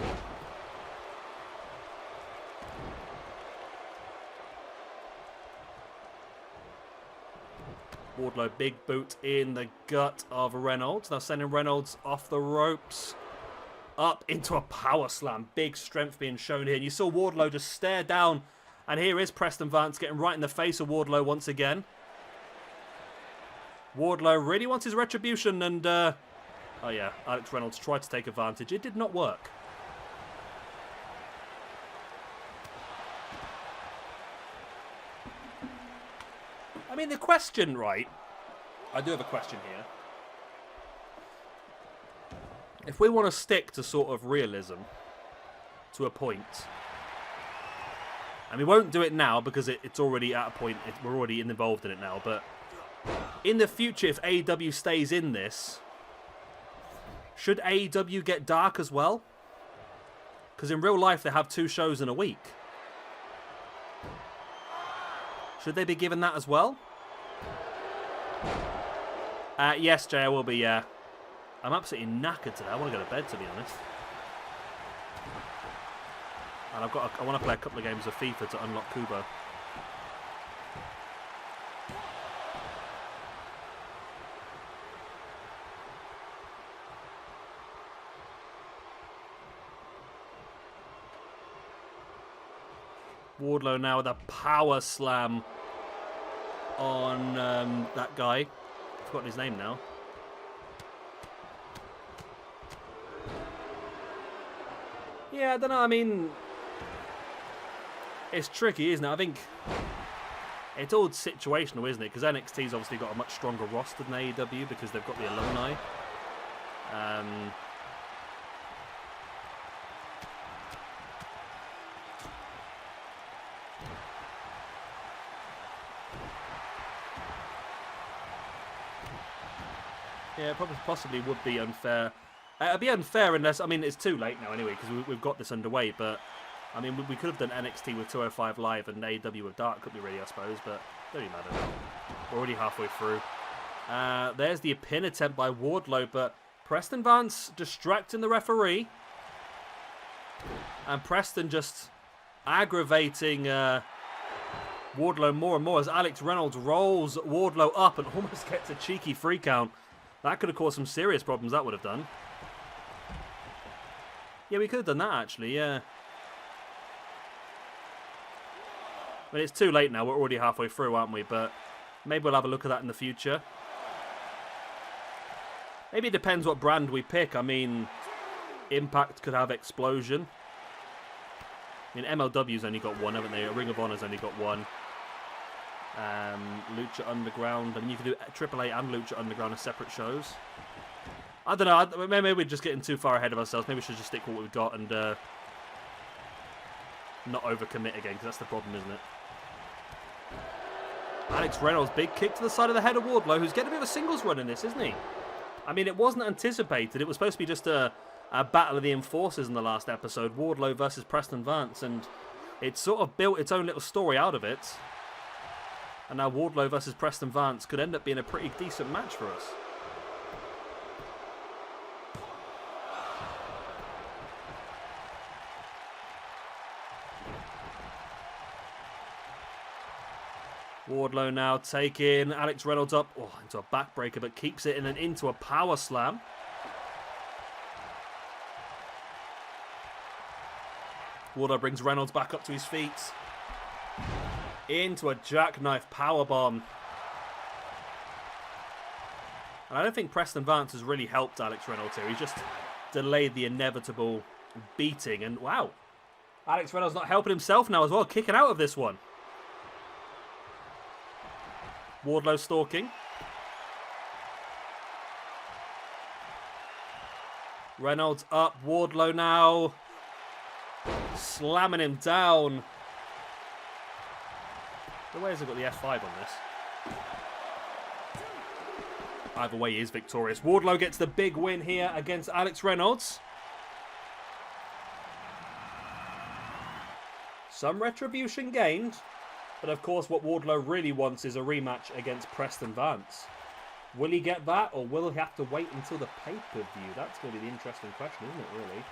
Wardlow, big boot in the gut of Reynolds. Now sending Reynolds off the ropes. Up into a power slam. Big strength being shown here. And you saw Wardlow just stare down. And here is Preston Vance getting right in the face of Wardlow once again. Wardlow really wants his retribution. And, oh yeah, Alex Reynolds tried to take advantage. It did not work. I mean, the question, right? I do have a question here. If we want to stick to sort of realism to a point, and we won't do it now because it's already at a point, we're already involved in it now, but in the future, if AEW stays in this, should AEW get dark as well? Because in real life, they have 2 shows in a week. Should they be given that as well? Yes, Jay, I will be, yeah. I'm absolutely knackered today. I want to go to bed, to be honest. And I want to play a couple of games of FIFA to unlock Kubo. Wardlow now with a power slam on that guy. I've forgotten his name now. Yeah, I don't know. I mean, it's tricky, isn't it? I think it's all situational, isn't it? Because NXT's obviously got a much stronger roster than AEW because they've got the alumni. Yeah, it probably possibly would be unfair. It'd be unfair unless, I mean, it's too late now anyway, because we've got this underway, but, I mean, we could have done NXT with 205 Live and AEW with Dark, couldn't we really, I suppose, but it doesn't really matter now. We're already halfway through. There's the pin attempt by Wardlow, but Preston Vance distracting the referee. And Preston just aggravating Wardlow more and more as Alex Reynolds rolls Wardlow up and almost gets a cheeky free count. That could have caused some serious problems, that would have done. Yeah, we could have done that, actually, yeah. I mean, it's too late now. We're already halfway through, aren't we? But maybe we'll have a look at that in the future. Maybe it depends what brand we pick. I mean, Impact could have Explosion. I mean, MLW's only got one, haven't they? Ring of Honor's only got one. Lucha Underground. I mean, you could do AAA and Lucha Underground as separate shows. I don't know. Maybe we're just getting too far ahead of ourselves. Maybe we should just stick with what we've got and not overcommit again, because that's the problem, isn't it? Alex Reynolds, big kick to the side of the head of Wardlow, who's getting a bit of a singles run in this, isn't he? I mean, it wasn't anticipated. It was supposed to be just a battle of the enforcers in the last episode, Wardlow versus Preston Vance, and it sort of built its own little story out of it. And now Wardlow versus Preston Vance could end up being a pretty decent match for us. Wardlow now taking Alex Reynolds up into a backbreaker, but keeps it in and into a power slam. Wardlow brings Reynolds back up to his feet. Into a jackknife powerbomb. And I don't think Preston Vance has really helped Alex Reynolds here. He's just delayed the inevitable beating. And wow, Alex Reynolds not helping himself now as well, kicking out of this one. Wardlow stalking. Reynolds up. Wardlow now slamming him down. The way has got the F5 on this. Either way, he is victorious. Wardlow gets the big win here against Alex Reynolds. Some retribution gained. But of course, what Wardlow really wants is a rematch against Preston Vance. Will he get that, or will he have to wait until the pay-per-view? That's going to be the interesting question, isn't it, really?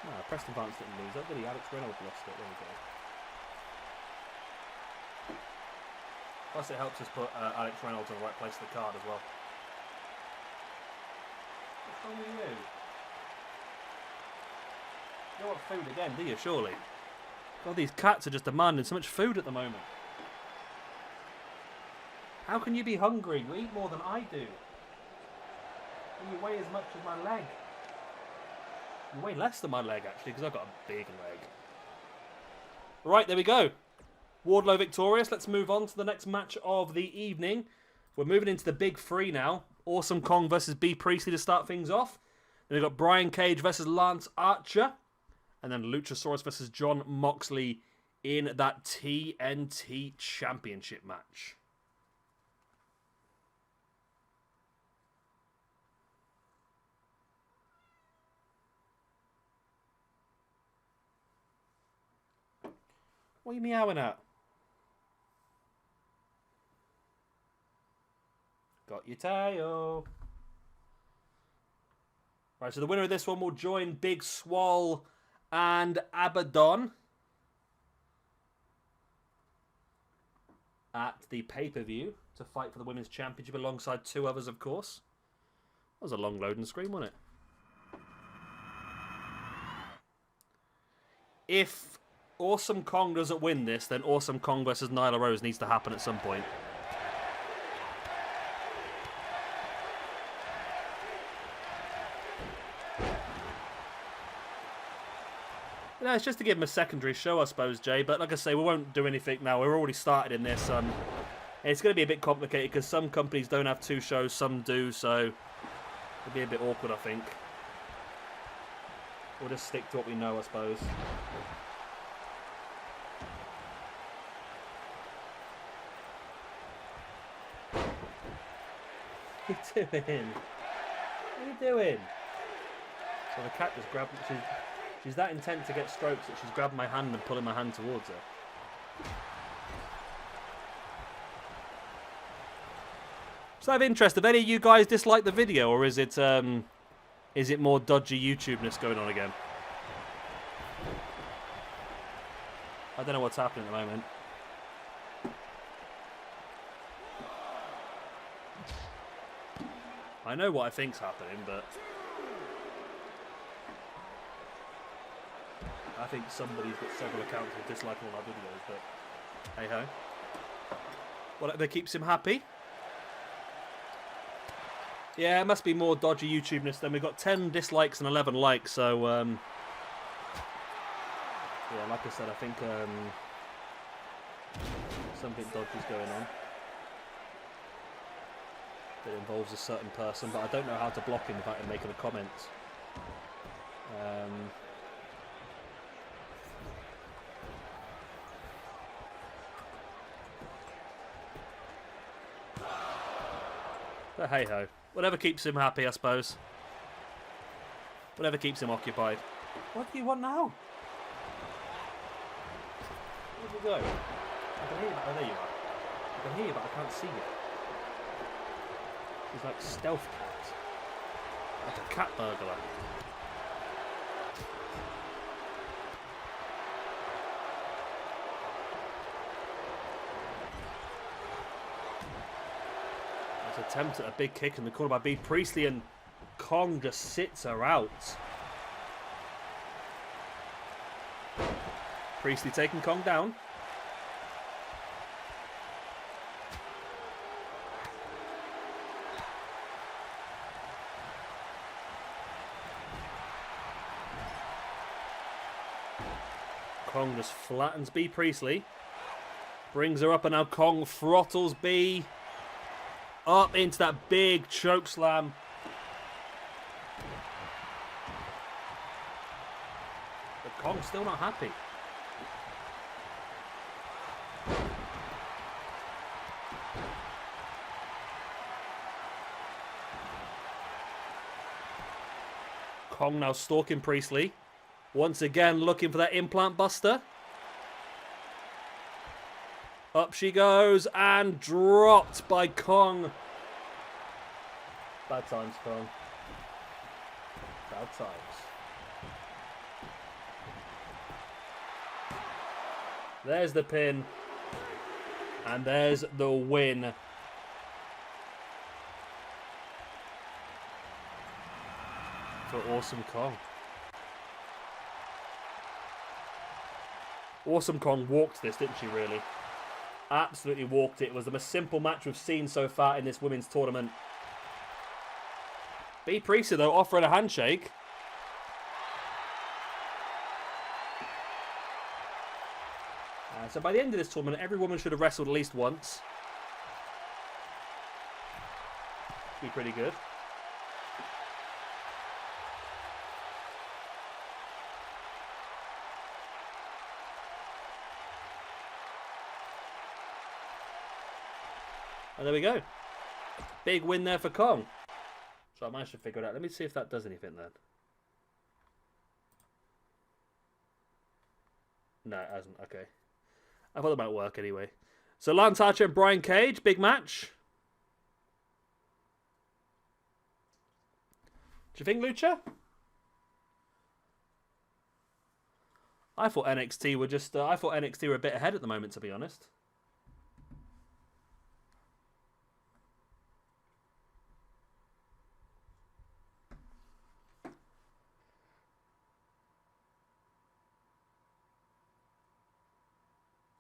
No, Preston Vance didn't lose that, did he? Alex Reynolds lost it. There we go. Plus, it helps us put Alex Reynolds in the right place of the card as well. What's wrong with you? You don't want food again, do you, surely? God, these cats are just demanding so much food at the moment. How can you be hungry? You eat more than I do. And you weigh as much as my leg. You weigh less than my leg, actually, because I've got a big leg. Right, there we go. Wardlow victorious. Let's move on to the next match of the evening. We're moving into the big three now. Awesome Kong versus B. Priestley to start things off. Then we've got Brian Cage versus Lance Archer. And then Luchasaurus versus Jon Moxley in that TNT Championship match. What are you meowing at? Got your tail. Right, so the winner of this one will join Big Swole and Abaddon at the pay-per-view to fight for the Women's Championship alongside two others, of course. That was a long loading screen, wasn't it? If Awesome Kong doesn't win this, then Awesome Kong versus Nyla Rose needs to happen at some point. No, it's just to give him a secondary show, I suppose, Jay. But like I say, we won't do anything now. We're already started in this. It's going to be a bit complicated because some companies don't have two shows, some do. So it'll be a bit awkward, I think. We'll just stick to what we know, I suppose. What are you doing? What are you doing? So the cat just grabbed. She's that intent to get strokes that she's grabbing my hand and pulling my hand towards her. Just out of interest, have any of you guys disliked the video, or is it more dodgy YouTube-ness going on again? I don't know what's happening at the moment. I know what I think's happening, but I think somebody's got several accounts of disliking all our videos, but hey-ho. Whatever keeps him happy. Yeah, it must be more dodgy YouTube-ness then. We've got 10 dislikes and 11 likes, so yeah, like I said, I think something dodgy's going on. That involves a certain person, but I don't know how to block him without him making a comment. But hey ho, whatever keeps him happy, I suppose. Whatever keeps him occupied. What do you want now? Where'd you go? I can hear you. Oh, there you are. I can hear you, but I can't see you. He's like stealth cat. Like a cat burglar. There's an attempt at a big kick in the corner by B. Priestley, and Kong just sits her out. Priestley taking Kong down. Kong just flattens B. Priestley. Brings her up, and now Kong throttles B. Up into that big choke slam. But Kong's still not happy. Kong now stalking Priestley. Once again looking for that implant buster. Up she goes and dropped by Kong. Bad times, Kong. Bad times. There's the pin. And there's the win. For Awesome Kong. Awesome Kong walked this, didn't she, really? Absolutely walked it. It was the most simple match we've seen so far in this women's tournament. B. Priestley, though, offering a handshake. So by the end of this tournament, every woman should have wrestled at least once. Be pretty good. And there we go. Big win there for Kong. So I managed to figure it out. Let me see if that does anything then. No, it hasn't. Okay. I thought it might work anyway. So Lance Archer and Brian Cage, big match. Do you think, Lucha? I thought NXT were just. I thought NXT were a bit ahead at the moment, to be honest.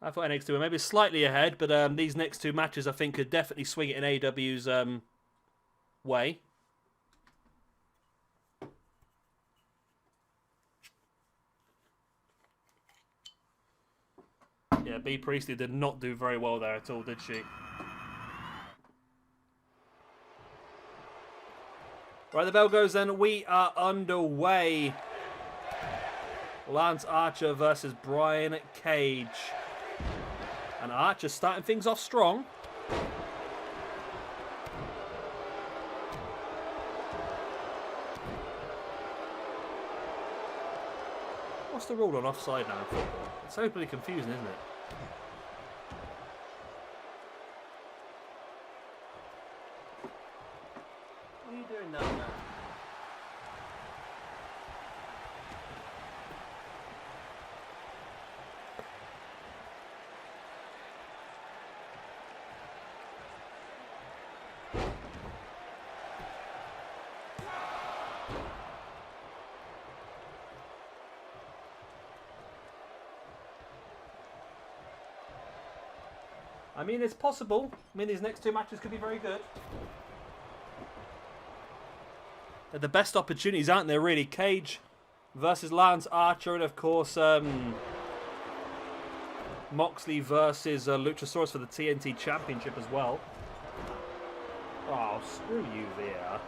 I thought NXT were maybe slightly ahead, but these next two matches I think could definitely swing it in AEW's way. Yeah, B. Priestley did not do very well there at all, did she? Right, the bell goes then. We are underway. Lance Archer versus Brian Cage. And Archer starting things off strong. What's the rule on offside now in football? It's so bloody confusing, isn't it? What are you doing down there? I mean, it's possible. I mean, these next two matches could be very good. They're the best opportunities, aren't they, really? Cage versus Lance Archer, and of course, Moxley versus Luchasaurus for the TNT Championship as well. Oh, screw you there.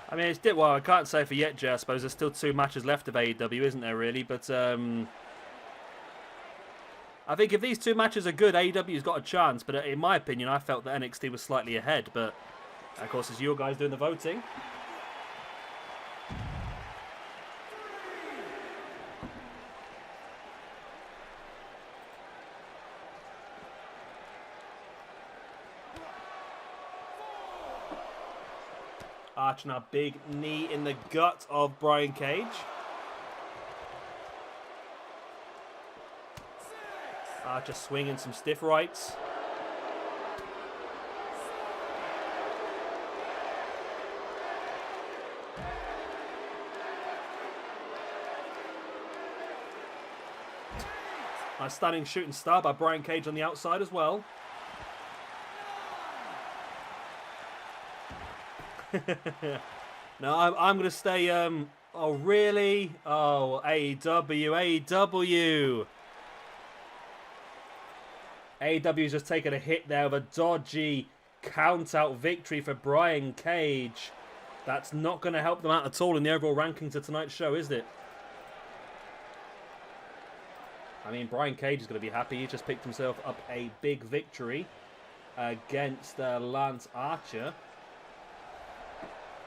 I mean, well, I can't say for yet, Jay. I suppose there's still 2 matches left of AEW, isn't there, really? But I think if these 2 matches are good, AEW's got a chance. But in my opinion, I felt that NXT was slightly ahead. But, of course, it's you guys doing the voting. Archer now, big knee in the gut of Brian Cage. Archer swinging some stiff rights. Nice stunning shooting star by Brian Cage on the outside as well. No, I'm going to stay... oh, really? Oh, AEW. AEW's just taken a hit there with a dodgy count-out victory for Brian Cage. That's not going to help them out at all in the overall rankings of tonight's show, is it? I mean, Brian Cage is going to be happy. He just picked himself up a big victory against Lance Archer.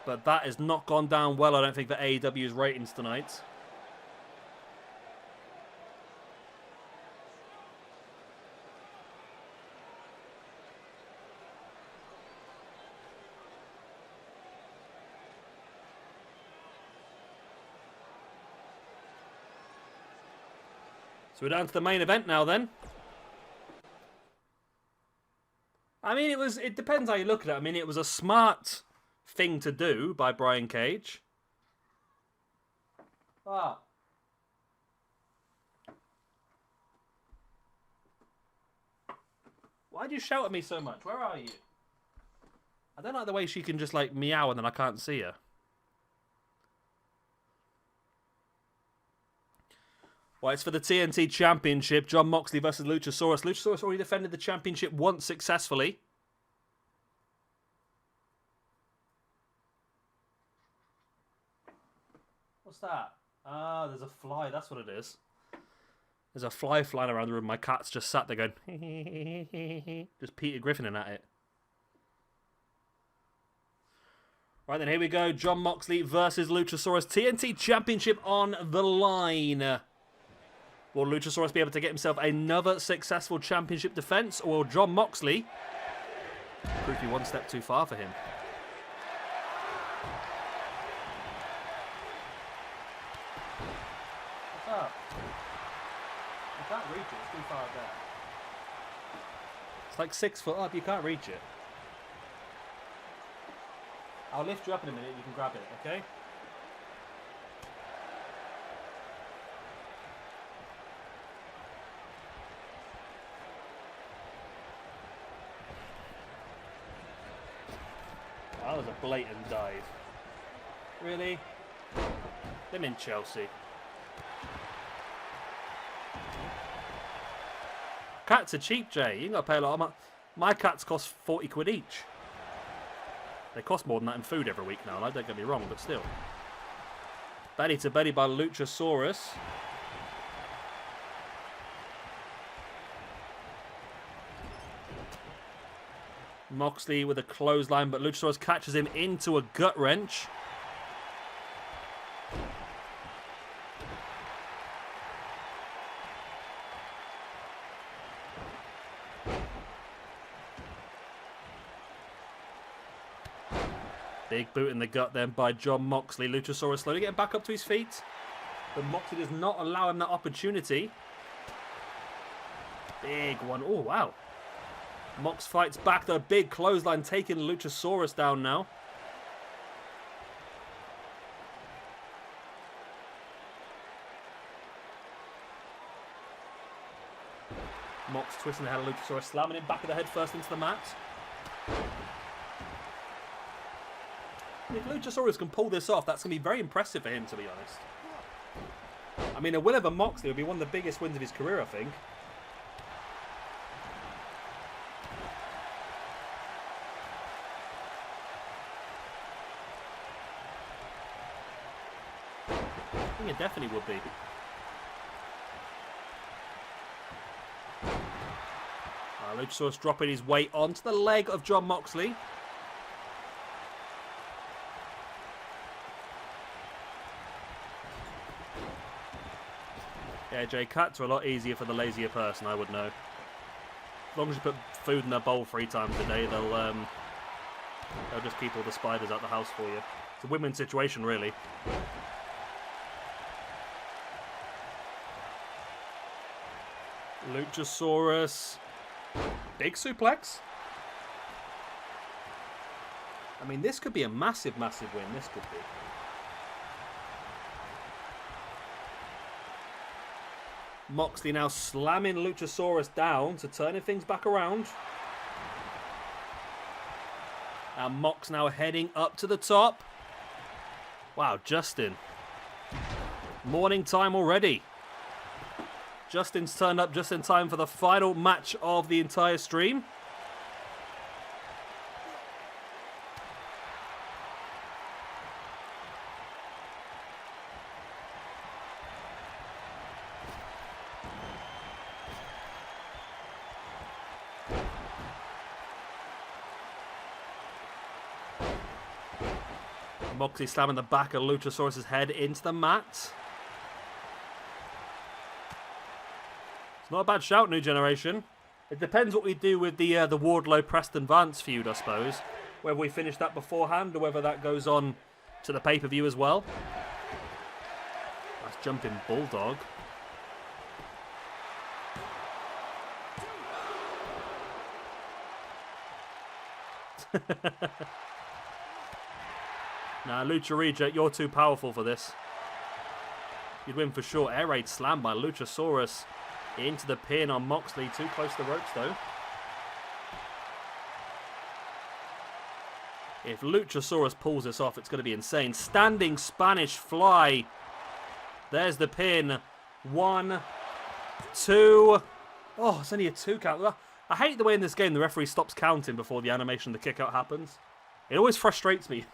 But that has not gone down well, I don't think, for AEW's ratings tonight. So we're down to the main event now then. I mean, it depends how you look at it. I mean, it was a smart thing to do by Brian Cage. Ah. Why'd you shout at me so much? Where are you? I don't like the way she can just like meow and then I can't see her. Well, it's for the TNT Championship. Jon Moxley versus Luchasaurus. Luchasaurus already defended the championship once successfully. What's that? Ah, there's a fly. That's what it is. There's a fly flying around the room. My cat's just sat there going... just Peter Griffining at it. Right then, here we go. Jon Moxley versus Luchasaurus. TNT Championship on the line. Will Luchasaurus be able to get himself another successful championship defense? Or will Jon Moxley prove to be one step too far for him? What's up? You can't reach it. It's too far there. It's like 6 foot up. You can't reach it. I'll lift you up in a minute. You can grab it, okay? That was a blatant dive. Really? Them in Chelsea. Cats are cheap, Jay. You ain't got to pay a lot of money. My cats cost 40 quid each. They cost more than that in food every week now, like, don't get me wrong, but still. Belly to belly by Luchasaurus. Moxley with a clothesline, but Luchasaurus catches him into a gut wrench. Big boot in the gut then by Jon Moxley. Luchasaurus slowly getting back up to his feet, but Moxley does not allow him that opportunity. Big one. Oh, wow. Mox fights back, though. Big clothesline taking Luchasaurus down now. Mox twisting the head of Luchasaurus, slamming him back of the head first into the mat. If Luchasaurus can pull this off, that's going to be very impressive for him, to be honest. I mean, a win over Moxley would be one of the biggest wins of his career, I think. I think it definitely would be. Luchasaurus dropping his weight onto the leg of Jon Moxley. Yeah, Jay, cats are a lot easier for the lazier person, I would know. As long as you put food in their bowl 3 times a day, they'll just keep all the spiders out the house for you. It's a win-win situation, really. Luchasaurus. Big suplex. I mean, this could be a massive, massive win. This could be. Moxley now slamming Luchasaurus down to turning things back around. And Mox now heading up to the top. Wow, Justin. Morning time already. Justin's turned up just in time for the final match of the entire stream. Moxley slamming the back of Luchasaurus' head into the mat. It's not a bad shout, New Generation. It depends what we do with the Wardlow-Preston Vance feud, I suppose. Whether we finish that beforehand or whether that goes on to the pay-per-view as well. That's jumping Bulldog. Nah, Lucha Reject, you're too powerful for this. You'd win for sure. Air raid slam by Luchasaurus into the pin on Moxley. Too close to the ropes, though. If Luchasaurus pulls this off, it's going to be insane. Standing Spanish fly. There's the pin. 1, 2. Oh, it's only a 2 count. I hate the way in this game the referee stops counting before the animation of the kick out happens. It always frustrates me.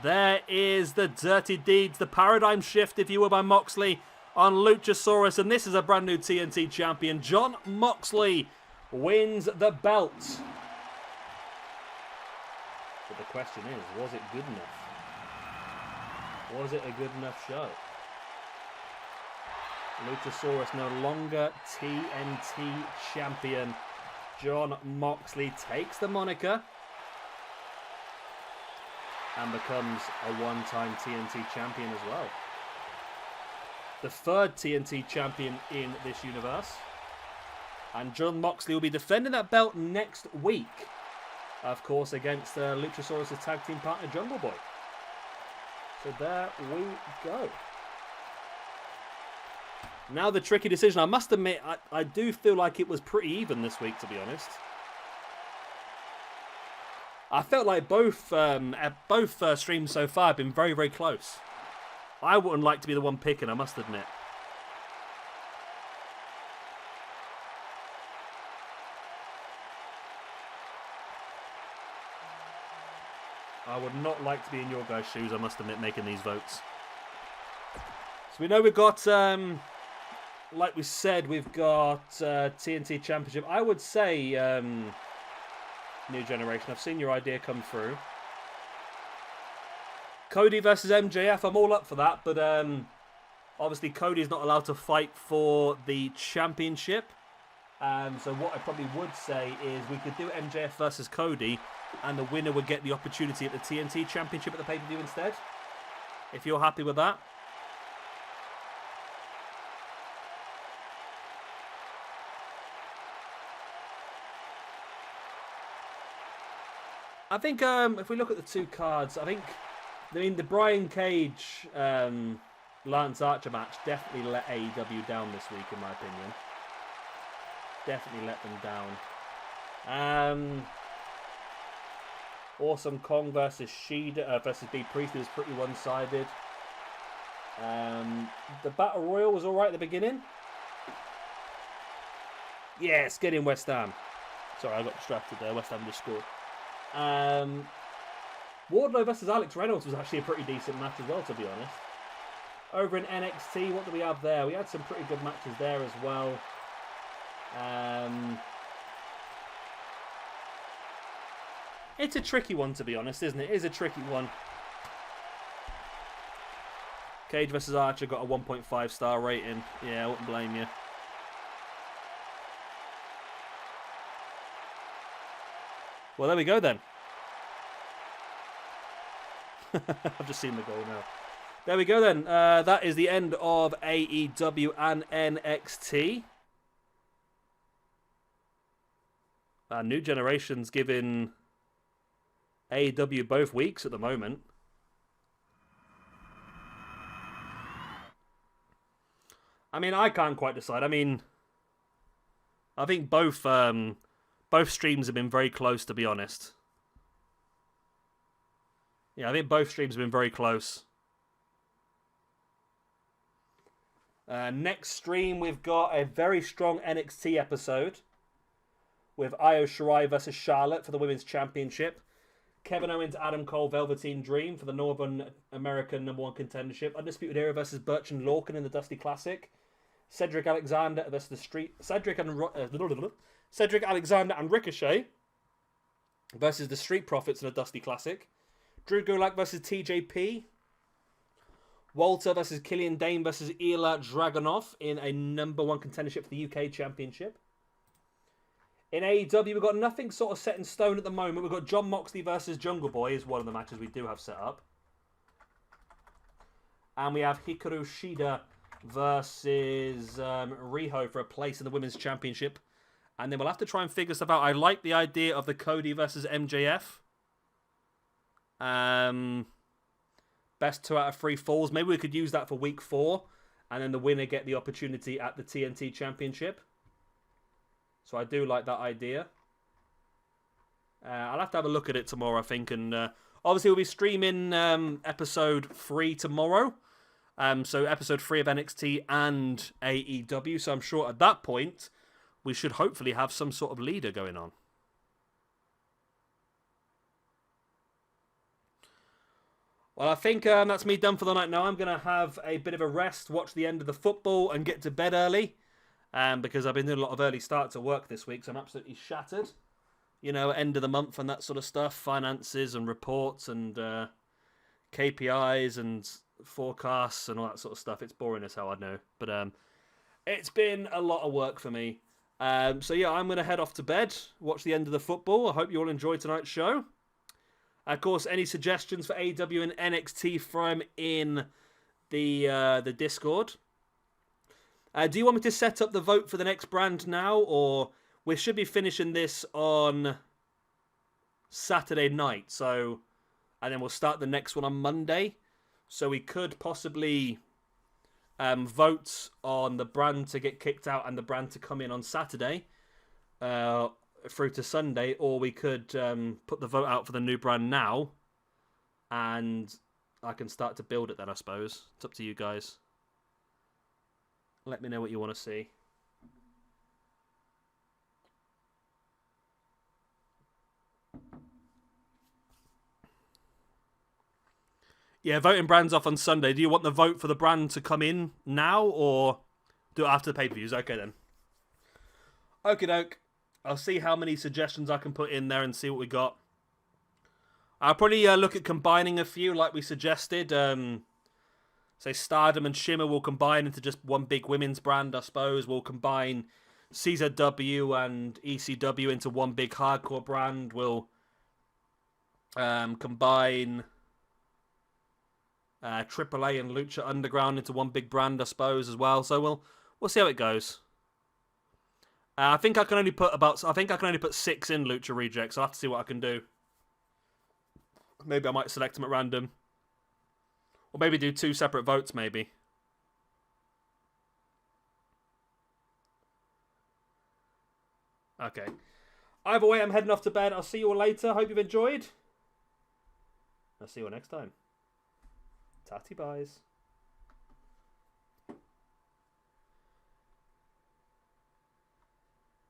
There is the Dirty Deeds, the paradigm shift, if you will, by Moxley on Luchasaurus. And this is a brand new TNT champion. Jon Moxley wins the belt. But the question is, was it good enough? Was it a good enough show? Luchasaurus no longer TNT champion. Jon Moxley takes the moniker and becomes a one-time TNT champion as well. The 3rd TNT champion in this universe. And Jon Moxley will be defending that belt next week. Of course, against Luchasaurus' tag team partner, Jungle Boy. So there we go. Now the tricky decision. I must admit, I do feel like it was pretty even this week, to be honest. I felt like both streams so far have been very, very close. I wouldn't like to be the one picking, I must admit. I would not like to be in your guys' shoes, I must admit, making these votes. So we know we've got, like we said, we've got TNT Championship. I would say New Generation. I've seen your idea come through. Cody versus MJF. I'm all up for that, but obviously Cody's not allowed to fight for the championship. So what I probably would say is we could do MJF versus Cody, and the winner would get the opportunity at the TNT Championship at the pay-per-view instead. If you're happy with that. I think if we look at the two cards, I mean the Brian Cage Lance Archer match definitely let AEW down this week, in my opinion. Definitely let them down. Awesome Kong versus Shida versus B Priestley was pretty one-sided. The Battle Royal was alright at the beginning. Yes, get in West Ham. Sorry, I got distracted there. West Ham just scored. Wardlow versus Alex Reynolds was actually a pretty decent match as well, to be honest. Over in NXT, what do we have there? We had some pretty good matches there as well. It's a tricky one, to be honest, isn't it? It is a tricky one. Cage versus Archer got a 1.5 star rating. Yeah, I wouldn't blame you. Well, there we go then. I've just seen the goal now. There we go then. That is the end of AEW and NXT. New Generation's giving AEW both weeks at the moment. I mean, I can't quite decide. I mean, I think both streams have been very close, to be honest. Yeah, I think both streams have been very close. Next stream, we've got a very strong NXT episode with Io Shirai versus Charlotte for the Women's Championship. Kevin Owens, Adam Cole, Velveteen Dream for the Northern American #1 contendership. Undisputed Era versus Birch and Lorcan in the Dusty Classic. Cedric Alexander versus the Street. Cedric Alexander and Ricochet versus the Street Profits in a Dusty Classic. Drew Gulak versus TJP. Walter versus Killian Dane versus Ilya Dragunov in a #1 contendership for the UK Championship. In AEW, we've got nothing sort of set in stone at the moment. We've got Jon Moxley versus Jungle Boy is one of the matches we do have set up. And we have Hikaru Shida versus Riho for a place in the Women's Championship. And then we'll have to try and figure stuff out. I like the idea of the Cody versus MJF. Best 2 out of 3 falls. Maybe we could use that for week 4. And then the winner get the opportunity at the TNT Championship. So I do like that idea. I'll have to have a look at it tomorrow, I think. And obviously we'll be streaming episode 3 tomorrow. So episode 3 of NXT and AEW. So I'm sure at that point, we should hopefully have some sort of leader going on. Well, I think that's me done for the night now. I'm going to have a bit of a rest, watch the end of the football, and get to bed early. Because I've been doing a lot of early start to work this week, so I'm absolutely shattered. You know, end of the month and that sort of stuff. Finances and reports and KPIs and forecasts and all that sort of stuff. It's boring as hell, I know. But it's been a lot of work for me. So yeah, I'm going to head off to bed, watch the end of the football. I hope you all enjoyed tonight's show. Of course, any suggestions for AEW and NXT from in the Discord? Do you want me to set up the vote for the next brand now, or we should be finishing this on Saturday night? So, and then we'll start the next one on Monday. So we could possibly vote on the brand to get kicked out and the brand to come in on Saturday through to Sunday, or we could put the vote out for the new brand now and I can start to build it then, I suppose. It's up to you guys. Let me know what you want to see. Yeah, voting brands off on Sunday. Do you want the vote for the brand to come in now or do it after the pay-per-views? Okay, then. Okie doke. I'll see how many suggestions I can put in there and see what we got. I'll probably look at combining a few like we suggested. Say Stardom and Shimmer will combine into just one big women's brand, I suppose. We'll combine CZW and ECW into one big hardcore brand. We'll combine AAA and Lucha Underground into one big brand, I suppose, as well. So we'll see how it goes. I think I can only put 6 in Lucha Rejects. I'll have to see what I can do. Maybe I might select them at random. Or maybe do 2 separate votes, maybe. Okay. Either way, I'm heading off to bed. I'll see you all later. Hope you've enjoyed. I'll see you all next time. Tatty buys.